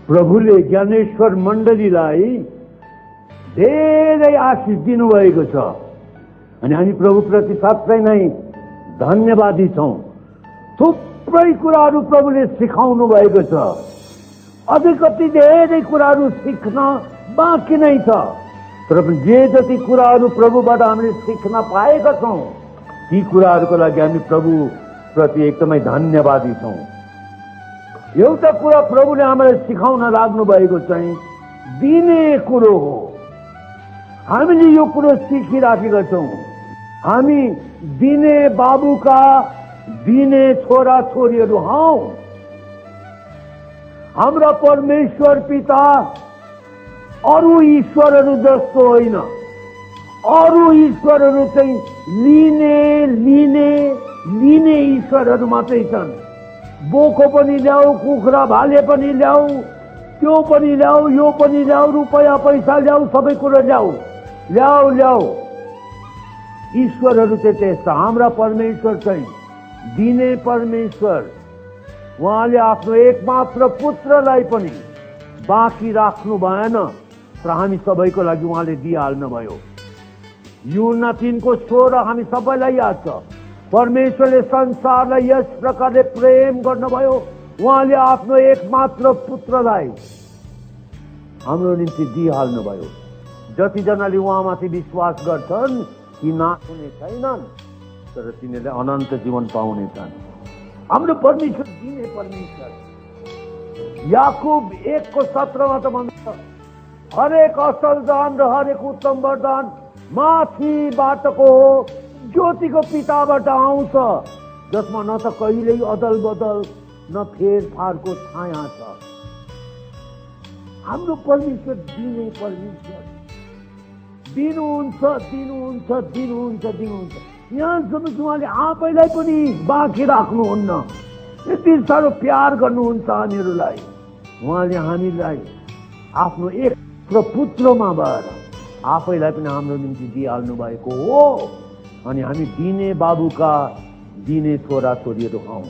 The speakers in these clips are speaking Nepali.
प्रभुले ज्ञानेश्वर मण्डलीलाई धेरै आशिष दिनुभएको छ अनि हामी प्रभुप्रति साँच्चै नै धन्यवादी छौँ। थुप्रै कुराहरू प्रभुले सिकाउनु भएको छ, अझै कति धेरै कुराहरू सिक्न बाँकी नै छ। तर पनि जे जति कुराहरू प्रभुबाट हामीले सिक्न पाएका छौँ ती कुराहरूको लागि हामी प्रभुप्रति एकदमै धन्यवादी छौँ। एउटा कुरा प्रभुले हामीलाई सिकाउन लाग्नु भएको चाहिँ दिने कुरो हो। हामीले यो कुरो सिकिराखेका छौँ। हामी दिने बाबुका दिने छोरा छोरीहरू हौ। हाम्रा परमेश्वर पिता अरू ईश्वरहरू जस्तो होइन। अरू ईश्वरहरू चाहिँ लिने लिने लिने ईश्वरहरू मात्रै छन्। बोको पनि ल्याऊ, कुखुरा भाले पनि ल्याऊ, त्यो पनि ल्याऊ, यो पनि ल्याऊ, रुपैयाँ पैसा ल्याऊ, सबै कुरो ल्याऊ ल्याऊ ल्याऊ। ईश्वरहरू चाहिँ त्यस्ता। हाम्रा परमेश्वर चाहिँ दिने परमेश्वर। उहाँले आफ्नो एकमात्र पुत्रलाई पनि बाँकी राख्नु भएन र हामी सबैको लागि उहाँले दिइहाल्नु भयो। यूहन्ना 3:16 हामी सबैलाई याद छ। परमेश्वरले संसारलाई यस प्रकारले प्रेम गर्नुभयो, उहाँले आफ्नो एकमात्र पुत्रलाई हाम्रो निम्ति दिइहाल्नु भयो। जतिजनाले उहाँमाथि विश्वास गर्छन् ती नाश हुने छैनन् तर तिनीहरूले अनन्त जीवन पाउनेछन्। हाम्रो परमेश्वर दिने परमेश्वर। याकुब 1:17 त भन्छ हरेक असल दान र हरेक उत्तम वरदान माथिबाटको हो, ज्योतिको पिताबाट आउँछ, जसमा न त कहिल्यै अदल बदल न फेरफारको छाया छ। हाम्रो परमेश्वर दिने परमेश्वर। दिनुहुन्छ दिनुहुन्छ दिनुहुन्छ दिनुहुन्छ। यहाँसम्म कि उहाँले आफैलाई पनि बाँकी राख्नुहुन्न। यति साह्रो प्यार गर्नुहुन्छ हामीहरूलाई। उहाँले हामीलाई आफ्नो एक पुत्रमा भएर आफैलाई पनि हाम्रो निम्ति दिइहाल्नु भएको हो। अनि हामी दिने बाबुका दिने छोरा छोरीहरू हौ।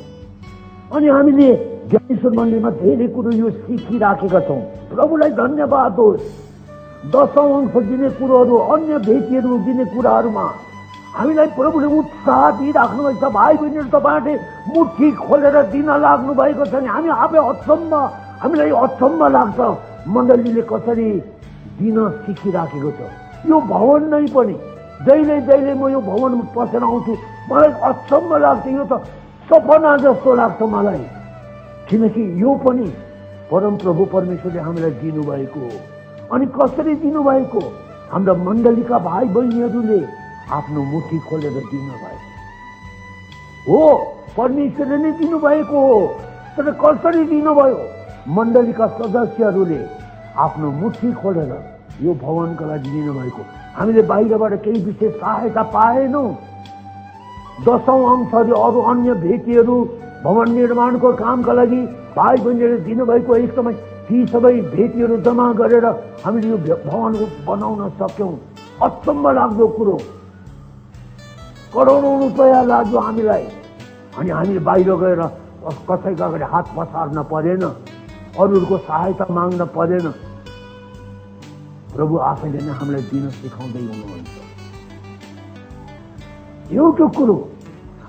अनि हामीले ज्ञानेश्वर मण्डलीमा धेरै कुरो यो सिकिराखेका छौँ। प्रभुलाई धन्यवाद होस्। 10औं अंश दिने कुरोहरू, अन्य भेटीहरू दिने कुराहरूमा हामीलाई प्रभुले उत्साह दिइराख्नु भएको छ। भाइ बहिनीहरू तपाईँहरूले मुठी खोलेर दिन लाग्नु भएको छ नि हामी आफै अचम्म, हामीलाई अचम्म लाग्छ मण्डलीले कसरी दिन सिकिराखेको छ। यो भवन नै पनि जहिले जहिले म यो भवनमा पसेर आउँछु मलाई अचम्म लाग्छ। यो त सपना जस्तो लाग्छ मलाई, किनकि यो पनि परम प्रभु परमेश्वरले हामीलाई दिनुभएको हो। अनि कसरी दिनुभएको? हाम्रा मण्डलीका भाइ बहिनीहरूले आफ्नो मुठी खोलेर दिनुभएको हो। परमेश्वरले नै दिनुभएको हो। तर कसरी दिनुभयो? मण्डलीका सदस्यहरूले आफ्नो मुठी खोलेर यो भवनका लागि दिनुभएको। हामीले बाहिरबाट केही विशेष सहायता पाएनौँ। 10औं अंशहरू, अरू अन्य भेटीहरू, भवन निर्माणको कामका लागि भाइ बहिनीहरूले दिनुभएको एकदमै ती सबै भेटीहरू जम्मा गरेर हामीले यो भवन बनाउन सक्यौँ। अचम्म लाग्दो कुरो। करोडौँ रुपैयाँ लाग्यो हामीलाई। अनि हामीले बाहिर गएर कसैको अगाडि हात पसार्न परेन, अरूहरूको सहायता माग्न परेन। प्रभु आफैले नै हामीलाई दिन सिकाउँदै हुनुहुन्छ। एउटा कुरो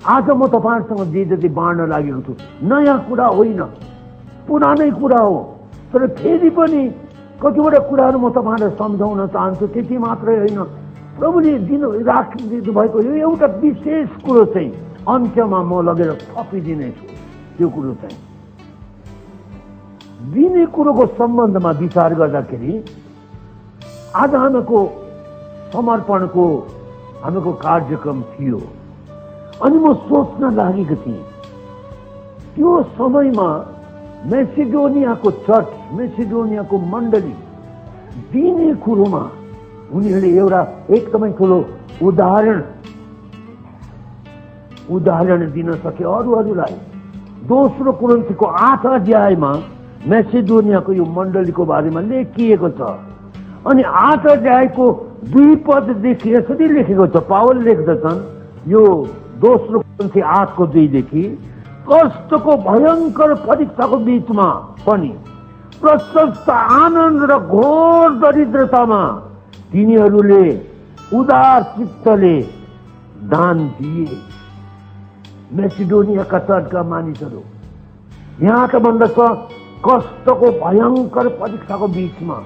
आज म तपाईँहरूसँग जे जति बाँड्न लागेको छु नयाँ कुरा होइन, पुरानै कुरा हो। तर फेरि पनि कतिवटा कुराहरू म तपाईँहरूलाई सम्झाउन चाहन्छु। त्यति मात्रै होइन, प्रभुले राखिदिनु भएको यो एउटा विशेष कुरो चाहिँ अन्त्यमा म लगेर थपिदिनेछु। त्यो कुरो चाहिँ दिने कुरोको सम्बन्धमा विचार गर्दाखेरि आज हामीको समर्पणको हामीको कार्यक्रम थियो। अनि म सोच्न लागेको थिएँ त्यो समयमा मेसिडोनियाको चर्च, मेसिडोनियाको मण्डली दिने कुरोमा उनीहरूले एउटा एकदमै ठुलो उदाहरण दिन सके अरूहरूलाई। दोस्रो कोरिन्थीको 8 अध्यायमा मेसिडोनियाको यो मण्डलीको बारेमा लेखिएको छ। अनि 8 अध्यायको 2 पददेखि यसरी लेखेको छ। पावल लेख्दछन् यो दोस्रो कोरिन्थी 8:2 देखि, कष्टको भयङ्कर परीक्षाको बीचमा पनि प्रशस्त आनन्द र घोर दरिद्रतामा तिनीहरूले उदार चित्तले दान दिए। मेसिडोनियाका चर्चका मानिसहरू यहाँ त भन्दछ कष्टको भयङ्कर परीक्षाको बीचमा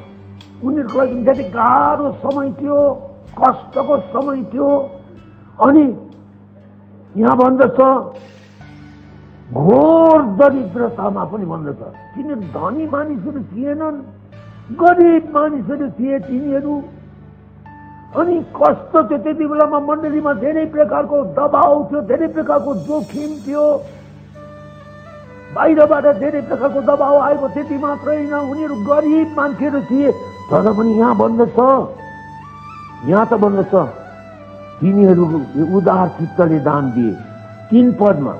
उनीहरूको लागि जति गाह्रो समय थियो, कष्टको समय थियो। अनि यहाँ भन्दछ घोर दरिद्रतामा पनि भन्दछ तिनीहरू धनी मानिसहरू थिएनन्, गरिब मानिसहरू थिए तिनीहरू। अनि कष्ट थियो त्यति बेलामा मण्डलीमा धेरै प्रकारको दबाउ थियो, धेरै प्रकारको जोखिम थियो, बाहिरबाट धेरै प्रकारको दबाउ आएको। त्यति मात्रै होइन, उनीहरू गरिब मान्छेहरू थिए। तर पनि यहाँ भन्दछ, यहाँ त भन्दछ तिनीहरू उदार चित्तले दान दिए। 3 पदमा,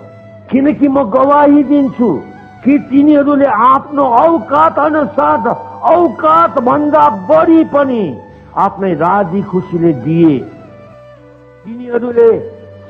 किनकि म गवाही दिन्छु कि तिनीहरूले आफ्नो औकात अनुसार औकात भन्दा बढी पनि आफ्नै राजी खुसीले दिए। तिनीहरूले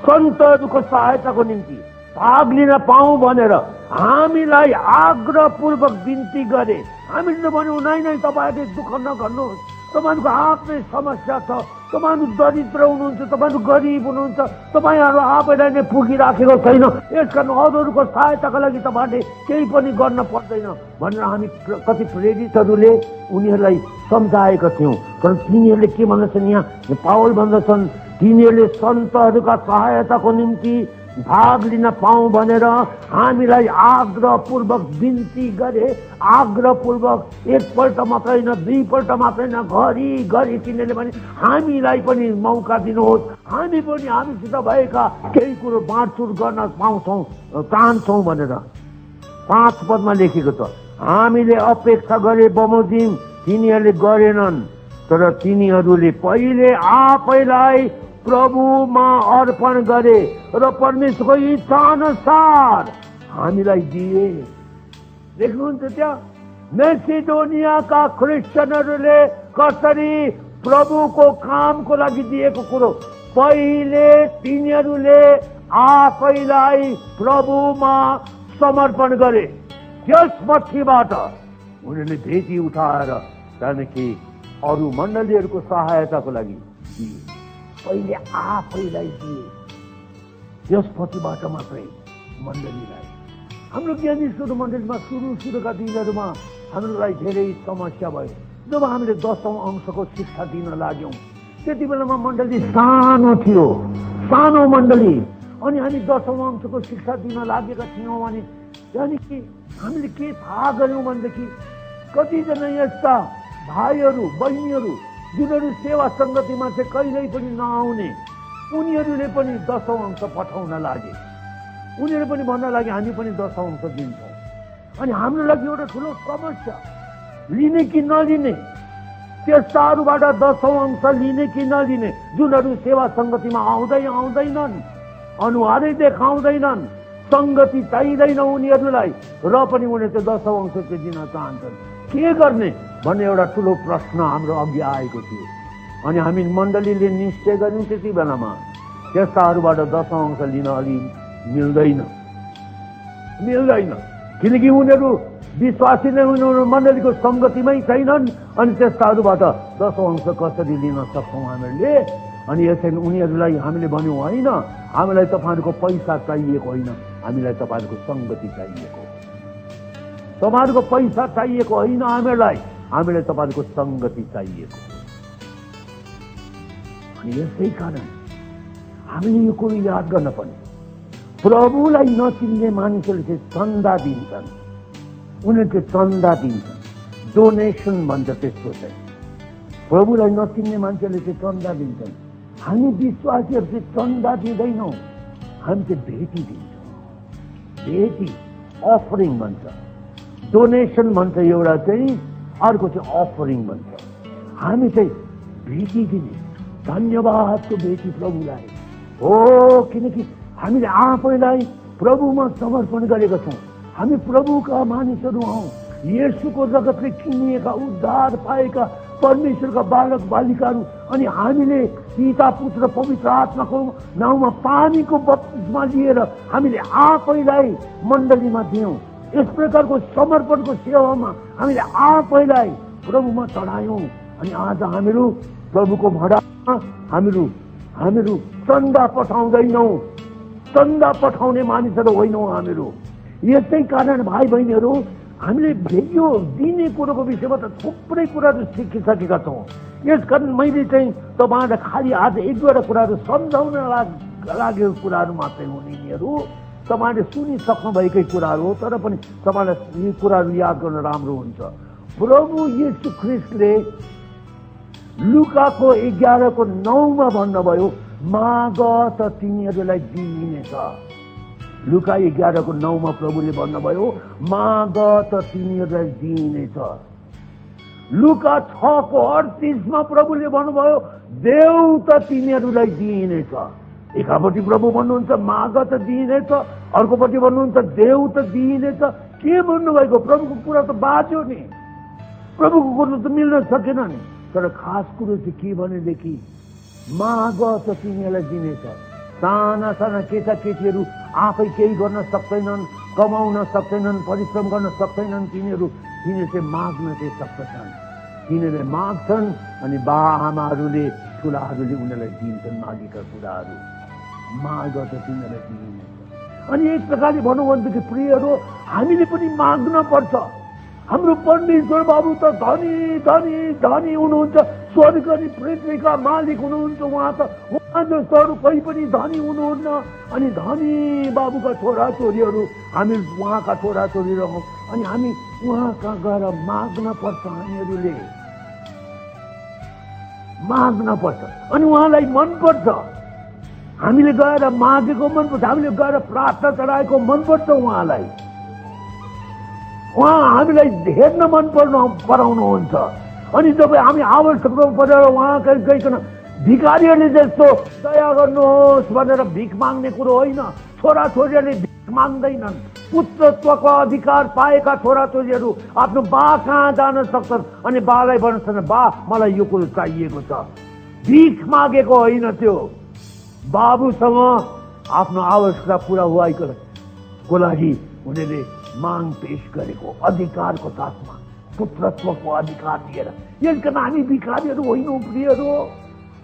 सन्तहरूको सहायताको निम्ति भाग लिन पाऊँ भनेर हामीलाई आग्रहपूर्वक बिन्ती गरे। हामीले भन्यौँ नै तपाईँहरूले दुःख नगर्नुहोस्, तपाईँहरूको आफ्नै समस्या छ, तपाईँहरू दरिद्र हुनुहुन्छ, तपाईँहरू गरिब हुनुहुन्छ, तपाईँहरू आफैलाई नै पुगिराखेको छैन, यसकारण अरूहरूको सहायताको लागि तपाईँहरूले केही पनि गर्न पर्दैन भनेर हामी कति प्रेरितहरूले उनीहरूलाई सम्झाएका थियौँ। तर तिनीहरूले के भन्दछन्, यहाँ पावल भन्दछन् तिनीहरूले सन्तहरूका सहायताको निम्ति भाग लिन पाऊँ भनेर हामीलाई आग्रहपूर्वक बिन्ती गरे। आग्रहपूर्वक एकपल्ट मात्र होइन, 2 पल्ट मात्र होइन, घरि तिनीहरूले भने हामीलाई पनि मौका दिनुहोस्, हामी पनि हामीसित भएका केही कुरो बाँडचुँड गर्न पाउँछौँ, चाहन्छौँ भनेर। 5 पदमा लेखेको छ, हामीले अपेक्षा गरे बमोजिम तिनीहरूले गरेनन्, तर तिनीहरूले पहिले आफैलाई प्रभुमा अर्पण गरे र परमेश्वरको इच्छा अनुसार हामीलाई दिए। देख्नुहुन्छ त्यहाँ मेसिडोनियाका क्रिस्चियनहरूले कसरी प्रभुको कामको लागि दिएको कुरो। पहिले तिनीहरूले आफैलाई प्रभुमा समर्पण गरे, त्यसपछिबाट उनीहरूले भेटी उठाएर त्यहाँदेखि अरू मण्डलीहरूको सहायताको लागि दिए। पहिले आफैलाई दिए, त्यसपछिबाट मात्रै मण्डलीलाई। हाम्रो ज्ञानेश्वर मण्डलीमा सुरुका दिनहरूमा हामीलाई धेरै समस्या भयो। जब हामीले 10औं अंशको शिक्षा दिन लाग्यौँ त्यति बेलामा मण्डली सानो थियो, सानो मण्डली। अनि हामी 10औं अंशको शिक्षा दिन लागेका थियौँ भने त्यहाँदेखि हामीले के थाहा गऱ्यौँ भनेदेखि कतिजना यस्ता भाइहरू बहिनीहरू जिनीहरू सेवा सङ्गतिमा चाहिँ कहिल्यै पनि नआउने, उनीहरूले पनि 10औं अंश पठाउन लागे। उनीहरू पनि भन्न लागे हामी पनि 10औं अंश दिन्छौँ। अनि हाम्रो लागि एउटा ठुलो समस्या, लिने कि नलिने, त्यस्ताहरूबाट 10औं अंश लिने कि नलिने, जुनहरू सेवा सङ्गतिमा आउँदैनन्, अनुहारै देखाउँदैनन्, सङ्गति चाहिँदैन उनीहरूलाई, र पनि उनीहरूले 10औं अंश चाहिँ दिन चाहन्छन्। के गर्ने भन्ने एउटा ठुलो प्रश्न हाम्रो अघि आएको थियो। अनि हामी मण्डलीले निश्चय गर्यौँ त्यति बेलामा त्यस्ताहरूबाट 10औं अंश लिन अलि मिल्दैन, किनकि उनीहरू विश्वासी नै, उनीहरू मण्डलीको सङ्गतिमै छैनन्। अनि त्यस्ताहरूबाट 10औं अंश कसरी लिन सक्छौँ हामीले? अनि यसरी उनीहरूलाई हामीले भन्यौँ होइन, हामीलाई तपाईँहरूको पैसा चाहिएको होइन, हामीलाई तपाईँहरूको सङ्गति चाहिएको, तपाईँहरूको पैसा चाहिएको होइन, हामीलाई तपाईँहरूको सङ्गति चाहिएको। अनि यसै कारण हामीले यो कुरो याद गर्न पर्ने, प्रभुलाई नचिन्ने मानिसहरूले चाहिँ चन्दा दिन्छन्, उनीहरूले चन्दा दिन्छन्, डोनेसन भन्छ त्यसको चाहिँ। प्रभुलाई नचिन्ने मान्छेले चाहिँ चन्दा दिन्छन्। हामी विश्वासीहरू चाहिँ चन्दा दिँदैनौँ, हामी चाहिँ भेटी दिन्छौँ। भेटी अफरिङ भन्छ, डोनेसन भन्छ एउटा चाहिँ, अर्को चाहिँ अफरिङ भन्छ। हामी चाहिँ भेटी दिने, धन्यवादको भेटी प्रभुलाई हो, किनकि हामीले आफैलाई प्रभुमा समर्पण गरेका छौँ। हामी प्रभुका मानिसहरू हौँ, येशूको रगतले किनिएका, उद्धार पाएका परमेश्वरका बालक बालिकाहरू। अनि हामीले पिता पुत्र पवित्र आत्माको नाउँमा पानीको बप्तिस्मा लिएर हामीले आफैलाई मण्डलीमा दियौँ। यस प्रकारको समर्पणको सेवामा हामीले आफैलाई प्रभुमा चढायौँ। अनि आज हामीहरू प्रभुको भडामा हामीहरू चन्दा पठाउँदैनौँ, चन्दा पठाउने मानिसहरू होइनौँ हामीहरू। यसै कारण भाइ बहिनीहरू, हामीले यो दिने कुरोको विषयमा त थुप्रै कुराहरू सिकिसकेका छौँ। यसकारण मैले चाहिँ तपाईँहरूलाई खालि आज एक दुईवटा कुराहरू सम्झाउन लागेको कुराहरू मात्रै हुन्। यिनीहरू तपाईँले सुनिसक्नुभएकै कुराहरू हो, तर पनि तपाईँलाई यी कुराहरू याद गर्न राम्रो हुन्छ। प्रभु येशू ख्रिस्टले लुकाको 11:9 भन्नुभयो, माग त तिमीहरूलाई दिइनेछ। लुका 11:9 प्रभुले भन्नुभयो, माग त तिमीहरूलाई दिइनेछ। लुका 6:38 प्रभुले भन्नुभयो, देऊ त तिमीहरूलाई दिइनेछ। एकापट्टि प्रभु भन्नुहुन्छ माग त दिइनेछ, अर्कोपट्टि भन्नुहुन्छ देऊ त दिइनेछ। के भन्नुभएको? प्रभुको कुरा त बाँच्यो नि, प्रभुको कुरो त मिल्न सकेन नि। तर खास कुरो चाहिँ के भनेदेखि माग त तिमीहरूलाई दिनेछ। साना साना केटाकेटीहरू आफै केही गर्न सक्दैनन्, कमाउन सक्दैनन्, परिश्रम गर्न सक्दैनन्, तिनीहरूले चाहिँ माग्न चाहिँ सक्दछन्। तिनीहरूले माग्छन् अनि बा आमाहरूले, ठुलाहरूले उनीहरूलाई दिन्छन् मागेका कुराहरू। माग त तिनीहरूलाई दिइनेछ। अनि एक प्रकारले भनौँ भनेदेखि प्रियहरू, हामीले पनि माग्न पर्छ। हाम्रो परमेश्वर बाबु त धनी धनी धनी हुनुहुन्छ, स्वर्ग अनि पृथ्वीका मालिक हुनुहुन्छ। उहाँ जस्तोहरू कोही पनि धनी हुनुहुन्न। अनि धनी बाबुका छोराछोरीहरू हामी उहाँका छोराछोरीहरू हौँ। अनि हामी उहाँ कहाँ गएर माग्न पर्छ। हामीहरूले माग्न पर्छ अनि उहाँलाई मनपर्छ। हामीले गएर मागेको मनपर्छ, हामीले गएर प्रार्थना चढाएको मनपर्छ उहाँलाई। उहाँ हामीलाई हेर्न मन पराउनुहुन्छ। अनि जब हामी आवश्यकता परेर उहाँ गइकन भिखारीहरूले जस्तो दया गर्नुहोस् भनेर भिख माग्ने कुरो होइन। छोराछोरीहरूले भिख माग्दैनन्। पुत्रत्वको अधिकार पाएका छोराछोरीहरू आफ्नो बा कहाँ जान सक्छन् अनि बालाई भन्छन्, बा मलाई यो कुरो चाहिएको छ। भिख मागेको होइन, त्यो बाबुसँग आफ्नो आवश्यकता पुरा हुआइको लागि उनीहरूले माग पेश गरेको अधिकारको साथमा, पुत्रत्वको अधिकार दिएर। यसकारण हामी भिखारीहरू होइनौँ प्रियहरू।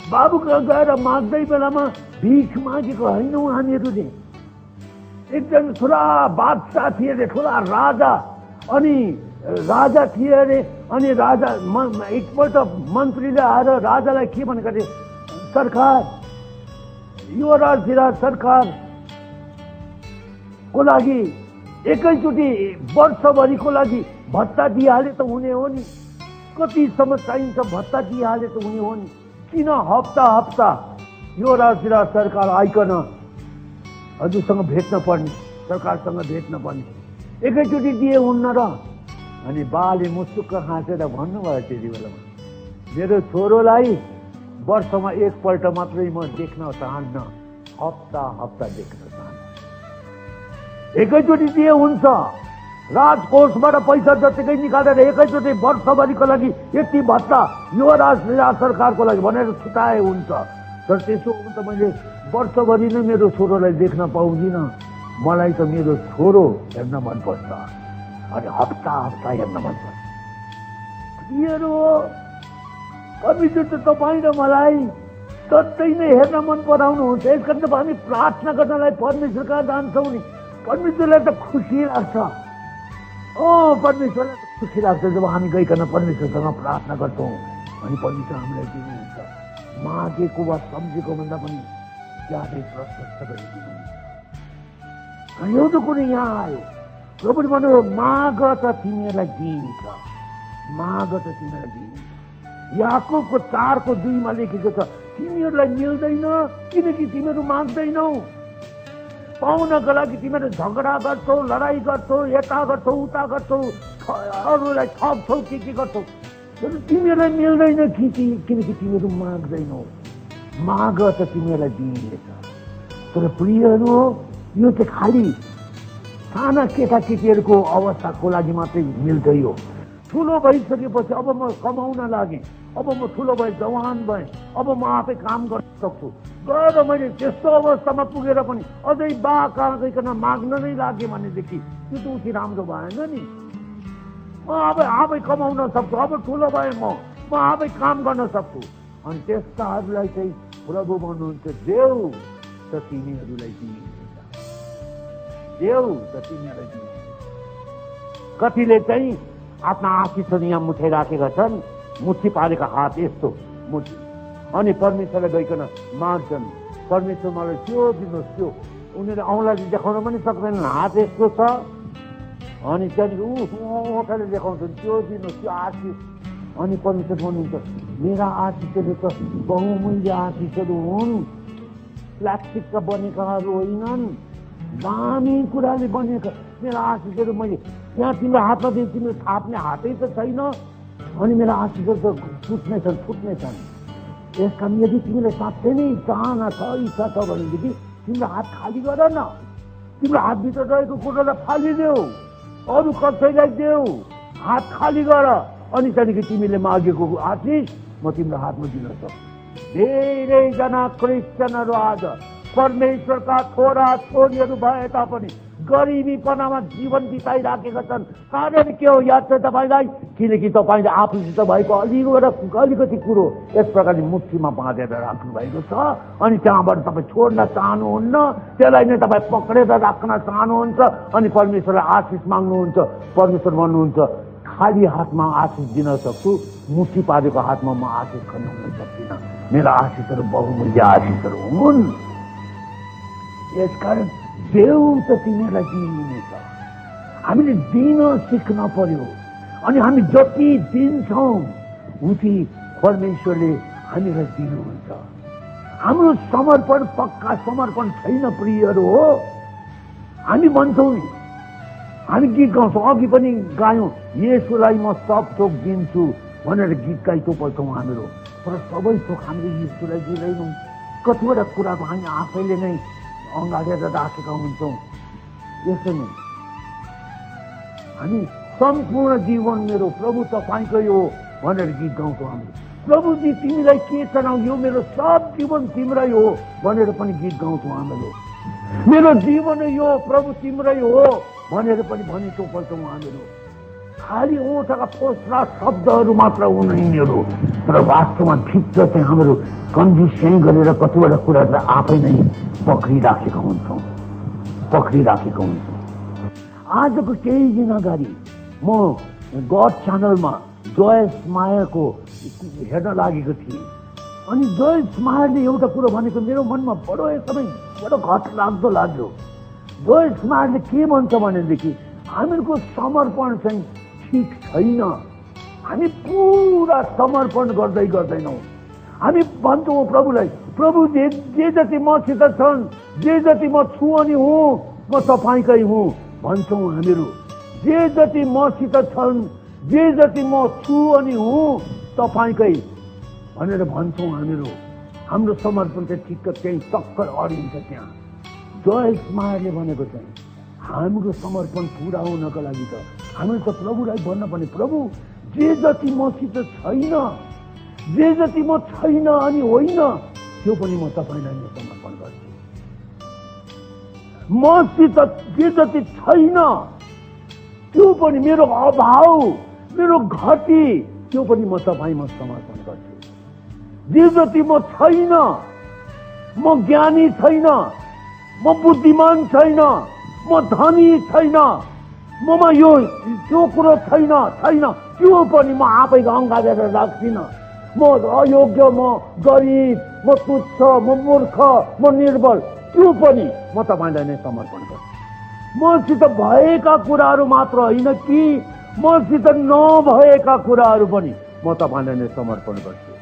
बाबु कहाँ गएर माग्दै बेलामा भिख मागेको होइनौँ हामीहरूले। एकजना ठुला बादशाह थिए अरे, ठुला राजा, अनि राजा थिए अरे। अनि राजा एकपल्ट मन्त्रीले आएर राजालाई के भनेको अरे, सरकार, युवराज सरकारको लागि एकैचोटि वर्षभरिको लागि भत्ता दिइहाले त हुने हो नि। कतिसम्म चाहिन्छ भत्ता दिइहाले त हुने हो नि। किन हप्ता हप्ता युवराज सरकार आइकन हजुरसँग भेट्न पर्ने, सरकारसँग भेट्न पर्ने? एकैचोटि दिए हुन्न र? अनि बाले मुसुक्क हाँसेर भन्नुभयो त्यति बेलामा, मेरो छोरोलाई वर्षमा एकपल्ट मात्रै म देख्न चाहन्न, हप्ता हप्ता देख्न चाहन्न। एकैचोटि दिए हुन्छ। राजकोषबाट पैसा जतिकै निकालेर एकैचोटि वर्षभरिको लागि यति भत्ता युवराज सरकारको लागि भनेर छुटाए हुन्छ। तर त्यसो हो त मैले वर्षभरि नै मेरो छोरोलाई देख्न पाउँदिनँ। मलाई त मेरो छोरो हेर्न मनपर्छ अनि हप्ता हप्ता हेर्न मनपर्छ। प्रियहरू, परमेश्वर त तपाईँ र मलाई सधैँ नै हेर्न मन पराउनुहुन्छ। यसकारण त हामी प्रार्थना गर्नलाई परमेश्वर कहाँ जान्छौँ नि। परमेश्वरलाई त खुसी लाग्छ। परमेश्वरलाई त खुसी लाग्छ जब हामी गइकन परमेश्वरसँग प्रार्थना गर्छौँ अनि परमेश्वर हामीलाई दिनुहुन्छ। मागेको वा सम्झेको भन्दा पनि ज्यादै प्रशस्त गरिदिनुहुन्छ। एउटा कुरो यहाँ आयो, प्रभुले भन्नुभयो, माग त तिमीहरूलाई दिइन्छ, माग त तिमीहरूलाई दिइन्छ। याकोबको 4:2 लेखेको छ, तिमीहरूलाई मिल्दैन किनकि तिमीहरू माग्दैनौ। पाउनको लागि तिमीहरू झगडा गर्छौ, लडाइँ गर्छौ, यता गर्छौ, उता गर्छौ, अरूलाई ठग्छौ, के गर्छौ। तर तिमीहरूलाई मिल्दैन किनकि तिमीहरू माग्दैनौ। माग त तिमीहरूलाई दिइनेछ। तर प्रियहरू, यो चाहिँ खालि साना केटाकेटीहरूको अवस्थाको लागि मात्रै मिल्छ। यो ठुलो भइसकेपछि अब म कमाउन लागेँ, अब म ठुलो भएँ, जवान भएँ, अब म आफै काम गर्न सक्छु, तर मैले त्यस्तो अवस्थामा पुगेर पनि अझै बा कहाँ गइकन माग्न नै लागे भनेदेखि त्यो त उति राम्रो भएन नि। म अब आफै कमाउन सक्छु, अब ठुलो भएँ म आफै काम गर्न सक्छु। अनि त्यस्ताहरूलाई चाहिँ प्रभु भन्नुहुन्छ देऊ त तिमीहरूलाई दिइनेछ, देऊ त तिमीहरूलाई दिइनेछ। कतिले चाहिँ आफ्ना आशिषहरू यहाँ मुठाइराखेका छन्, मुठी पारेका हात यस्तो मुठी, अनि परमेश्वरलाई गइकन माग्छन् परमेश्वर मलाई त्यो दिनुहोस् त्यो। उनीहरूले औँलाले देखाउन पनि सक्दैनन्, हात यस्तो छ, अनि त्यहाँदेखि ओठाले देखाउँछन् त्यो दिनुहोस् त्यो आशिष। अनि परमेश्वर भन्नुहुन्छ मेरा आशिषहरू त बहुमूल्य आशिषहरू हुन्, प्लास्टिकका बनेकाहरू होइनन्, दामी कुराले बनेका मेरा आशिषहरू। मैले त्यहाँ तिम्रो हातमा दिएँ, तिम्रो थाप्ने हातै त छैन, अनि मेरा आशिषहरू त फुट्नेछन्। यस कारण यदि तिमीलाई साँच्चै नै चाहना छ, इच्छा छ भनेदेखि तिम्रो हात खाली गर न, तिम्रो हातभित्र रहेको कुरालाई फालिदेऊ, अरू कसैलाई देऊ, हात खाली गर, अनि त्यहाँदेखि तिमीले मागेको आशिष म तिम्रो हातमा दिन सक्छु। धेरैजना क्रिस्चियनहरू आज परमेश्वरका छोरा छोरीहरू भए तापनि गरिबीपनामा जीवन बिताइराखेका छन्। कारण के हो याद छ तपाईँलाई? किनकि तपाईँले आफूसित भएको अलिकति कुरो यस प्रकारले मुठीमा बाँधेर राख्नु भएको छ, अनि त्यहाँबाट तपाईँ छोड्न चाहनुहुन्न, त्यसलाई नै तपाईँ पक्रेर राख्न चाहनुहुन्छ, अनि परमेश्वरलाई आशिष माग्नुहुन्छ। परमेश्वर भन्नुहुन्छ खाली हातमा आशिष दिन सक्छु, मुठी पारेको हातमा म आशिष खन्याउन सक्दिनँ। मेरा आशिषहरू बहुमूल्य आशिषहरू हुन्। यसकारण देऊ त तिमीलाई दिइनेछ। हामीले दिन सिक्न पर्यो, अनि हामी जति दिन्छौँ उति परमेश्वरले हामीलाई दिनुहुन्छ। हाम्रो समर्पण पक्का समर्पण छैन प्रियहरू हो। हामी भन्छौँ नि, हामी गीत गाउँछौँ, अघि पनि गायौँ येशूलाई म सब थोक दिन्छु भनेर गीत गाइतो पढ्छौँ हामीहरू, तर सबै थोक हामीले येशूलाई दिँदैनौँ। कतिवटा कुराको हामी आफैले नै अँगालेर राखेका हुन्छौँ। यसो नै हामी सम्पूर्ण जीवन मेरो प्रभु तपाईँकै हो भनेर गीत गाउँछौँ। हामी प्रभुजी तिमीलाई के चढाउँ, यो मेरो सब जीवन तिम्रै हो भनेर पनि गीत गाउँछौँ। हामीहरू मेरो जीवन यो प्रभु तिम्रै हो भनेर पनि भनेको पल्छौँ। हामीहरू खालि ओठका फोस्रा शब्दहरू मात्र हुन् यिनीहरू, तर वास्तवमा भित्र चाहिँ हामीहरू कन्डिसन गरेर कतिवटा कुरालाई आफै नै पक्रिराखेका हुन्छौँ। आजको केही दिन अगाडि म गड च्यानलमा जोयस मायरको हेर्न लागेको थिएँ, अनि जोयस मायरले एउटा कुरो भनेको मेरो मनमा एकदमै घट लाग्दो लाग्यो। जोयस मायरले के भन्छ भनेदेखि हामीहरूको समर्पण चाहिँ ठिक छैन। हामी पुरा समर्पण गर्दैनौँ। हामी भन्छौँ प्रभुलाई, प्रभु जे जति मसित छन्, जे जति म छु अनि हुँ, म तपाईँकै हुँ भन्छौँ हामीहरू। जे जति मसित छन्, जे जति म छु अनि हुँ तपाईँकै भनेर भन्छौँ हामीहरू। हाम्रो समर्पण चाहिँ ठिक्क त्यही टक्कर अडिन्छ त्यहाँ। जोयस मायरले भनेको चाहिँ हाम्रो समर्पण पुरा हुनको लागि त हामीले त प्रभुलाई भन्न पर्ने, प्रभु जे जति मसित छैन, जे जति म छैन अनि होइन त्यो पनि म तपाईँलाई नै समर्पण गर्छु। मसित जे जति छैन त्यो पनि मेरो अभाव, मेरो घटी, त्यो पनि म तपाईँमा समर्पण गर्छु। जे जति म छैन, म ज्ञानी छैन, म बुद्धिमान छैन, म धनी छैन, ममा यो त्यो कुरो छैन, त्यो पनि म आफै अँगालेर राख्दिनँ। म अयोग्य, म गरिब, म तुच्छ, म मूर्ख, म निर्बल, त्यो पनि म तपाईँलाई नै समर्पण गर्छु। मसित भएका कुराहरू मात्र होइन कि मसित नभएका कुराहरू पनि म तपाईँलाई नै समर्पण गर्छु।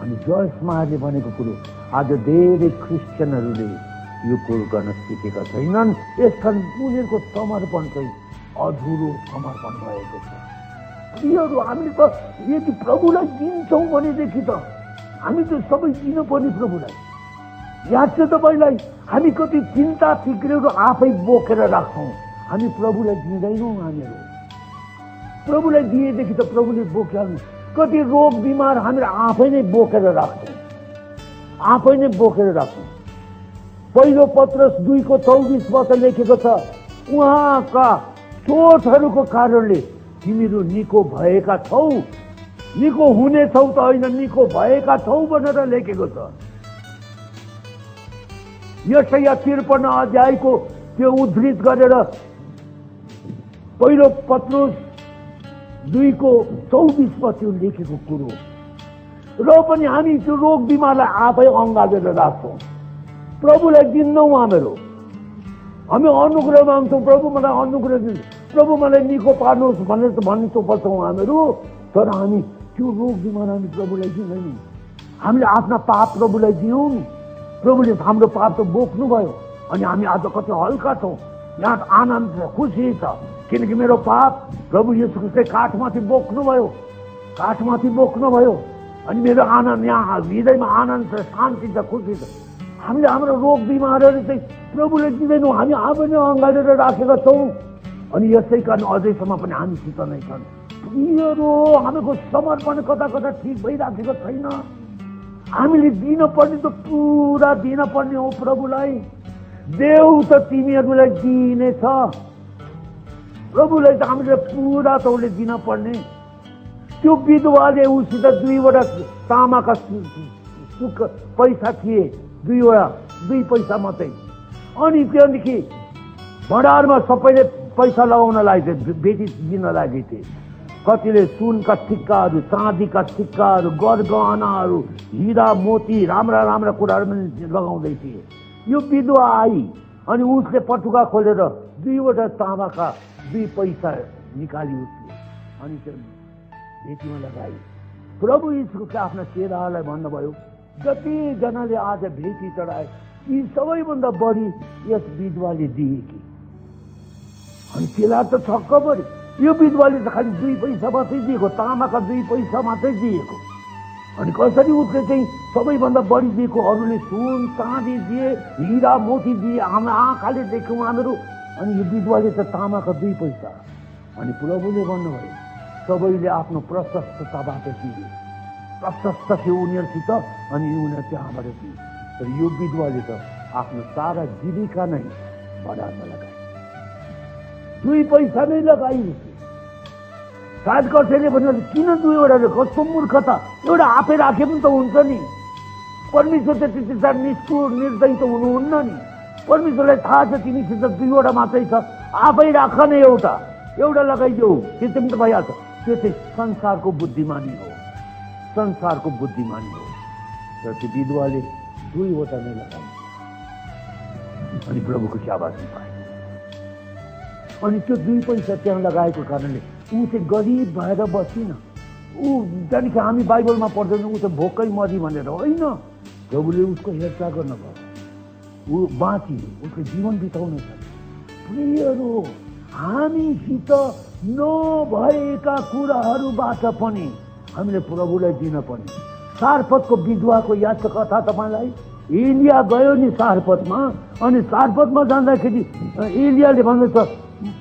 अनि जोयस मायरले भनेको कुरो आज धेरै क्रिस्चियनहरूले यो कुरो गर्न सिकेका छैनन्। यसकारण उनीहरूको समर्पण चाहिँ अधुरो समर्पण भएको छ। यीहरू हामीले त यदि प्रभुलाई दिन्छौँ भनेदेखि त हामी त सबै दिनुपर्ने प्रभुलाई। याद छ तपाईँलाई, हामी कति चिन्ता फिक्रीहरू आफै बोकेर राख्छौँ, हामी प्रभुलाई दिँदैनौँ। हामीहरू प्रभुलाई दिएदेखि त प्रभुले बोकिहाल्नु। कति रोग बिमार हामीले आफै नै बोकेर राख्छौँ, आफै नै बोकेर राख्नु। पहिलो पत्रस 2:24बाट लेखेको छ, उहाँका चोटहरूको कारणले तिमीहरू निको भएका छौ। निको हुने छौ त होइन, निको भएका छौ भनेर लेखेको छ। यशाया 53 अध्यायको त्यो उद्धृत गरेर पहिलो पत्रस 2:24मा त्यो लेखेको कुरो। र पनि हामी त्यो रोग बिमारलाई आफै अँगालेर राख्छौँ। प्रभुलाई दिन्नौ हामीहरू। हामी अनुग्रह माग्छौँ, प्रभु मलाई अनुग्रह दिनु, प्रभु मलाई निको पार्नुहोस् भनेर त भन्नु पर्छौँ हामीहरू। तर हामी त्यो रोग बिमार हामी प्रभुलाई दिँदैनौँ। हामीले आफ्ना पाप प्रभुलाई दियौँ नि। प्रभुले हाम्रो पाप त बोक्नुभयो अनि हामी आज कति हल्का छौँ। यहाँ आनन्द छ, खुसी छ, किनकि मेरो पाप प्रभु येशू ख्रीष्टले काठमाथि बोक्नुभयो, काठमाथि बोक्नुभयो। अनि मेरो आनन्द यहाँ हृदयमा आनन्द छ, शान्ति छ, खुसी छ। हामीले हाम्रो रोग बिमारहरू चाहिँ प्रभुले दिँदैनौँ, हामी आफै नै अँगालेर राखेका छौँ। अनि यसै कारण अझैसम्म पनि हामीसित नै छन्। यिनीहरू हामीको समर्पण कता कता ठिक भइराखेको छैन। हामीले दिनपर्ने त पुरा दिनपर्ने हो प्रभुलाई। देऊ त तिमीहरूलाई दिनेछ। प्रभुलाई त हामीले पुरा तौले दिन पर्ने। त्यो विधवाले उसित 2वटा तामाका पैसा थिए, 2 पैसा मात्रै। अनि त्यहाँदेखि भण्डारमा सबैले पैसा लगाउन लागे, बेटी दिन लागे थिए। कतिले सुनका सिक्काहरू, चाँदीका सिक्काहरू, गरगहनाहरू, हिरा मोती, राम्रा राम्रा कुराहरू पनि लगाउँदै थिए। यो विधवा आई अनि उसले पटुका खोलेर 2वटा तामाका 2 पैसा निकाली उसले अनि त्यो भेटीमा लगाई। प्रभु यीशुले आफ्ना चेलाहरूलाई भन्नुभयो, जतिजनाले आज भेटी चढाए ती सबैभन्दा बढी यस विधवाले दिए कि। अनि चेला त छक्क परे। यो विधवाले त खालि 2 पैसा मात्रै दिएको, तामाका 2 पैसा मात्रै दिएको। अनि कसरी उसले चाहिँ सबैभन्दा बढी दिएको? अरूले सुन चाँदी दिए, हिरा मोती दिए, हाम्रो आँखाले देख्यौँ हामीहरू। अनि यो विधवाले त तामाका 2 पैसा। अनि प्रभुले भन्नुभयो, सबैले आफ्नो प्रशस्तताबाट दिए, प्रशस्त थियो उनीहरूसित अनि उनीहरू त्यहाँबाट दिए। तर यो विधवाले त आफ्नो सारा जीविका नै भण्डारमा लगाए, 2 पैसा नै लगाई। सायद कसैले भन्नु किन 2वटा, कस्तो मूर्खता, एउटा आफै राखे पनि त हुन्छ नि। परमेश्वर त त्यति साह्रो निष्ठुर निर्दयी त हुनुहुन्न नि। परमेश्वरलाई थाहा छ तिमीसित 2वटा मात्रै छ, आफै राख न, एउटा लगाइदेऊ, त्यो चाहिँ त भइहाल्छ। त्यो चाहिँ संसारको बुद्धिमानी हो, संसारको बुद्धिमानी हो। तर त्यो विधवाले 2वटा नै लगाए अनि प्रभुको शाबासी पाए। अनि त्यो 2 पैसा त्यहाँ लगाएको कारणले ऊ चाहिँ गरिब भएर बसिन। ऊ त्यहाँदेखि हामी बाइबलमा पढ्दैनौँ ऊ चाहिँ भोकै मरी भनेर होइन। प्रभुले उसको हेरचाह गर्नुभयो, ऊ बाँची, उसको जीवन बिताउन सक्छ। प्रियहरू, हामीसित नभएका कुराहरूबाट पनि हामीले प्रभुलाई दिन पर्ने। सारपतको विधवाको याद छ कथा तपाईँलाई? एलिया गयो नि सारपतमा, अनि सारपतमा जाँदाखेरि एलियाले भन्दैछ,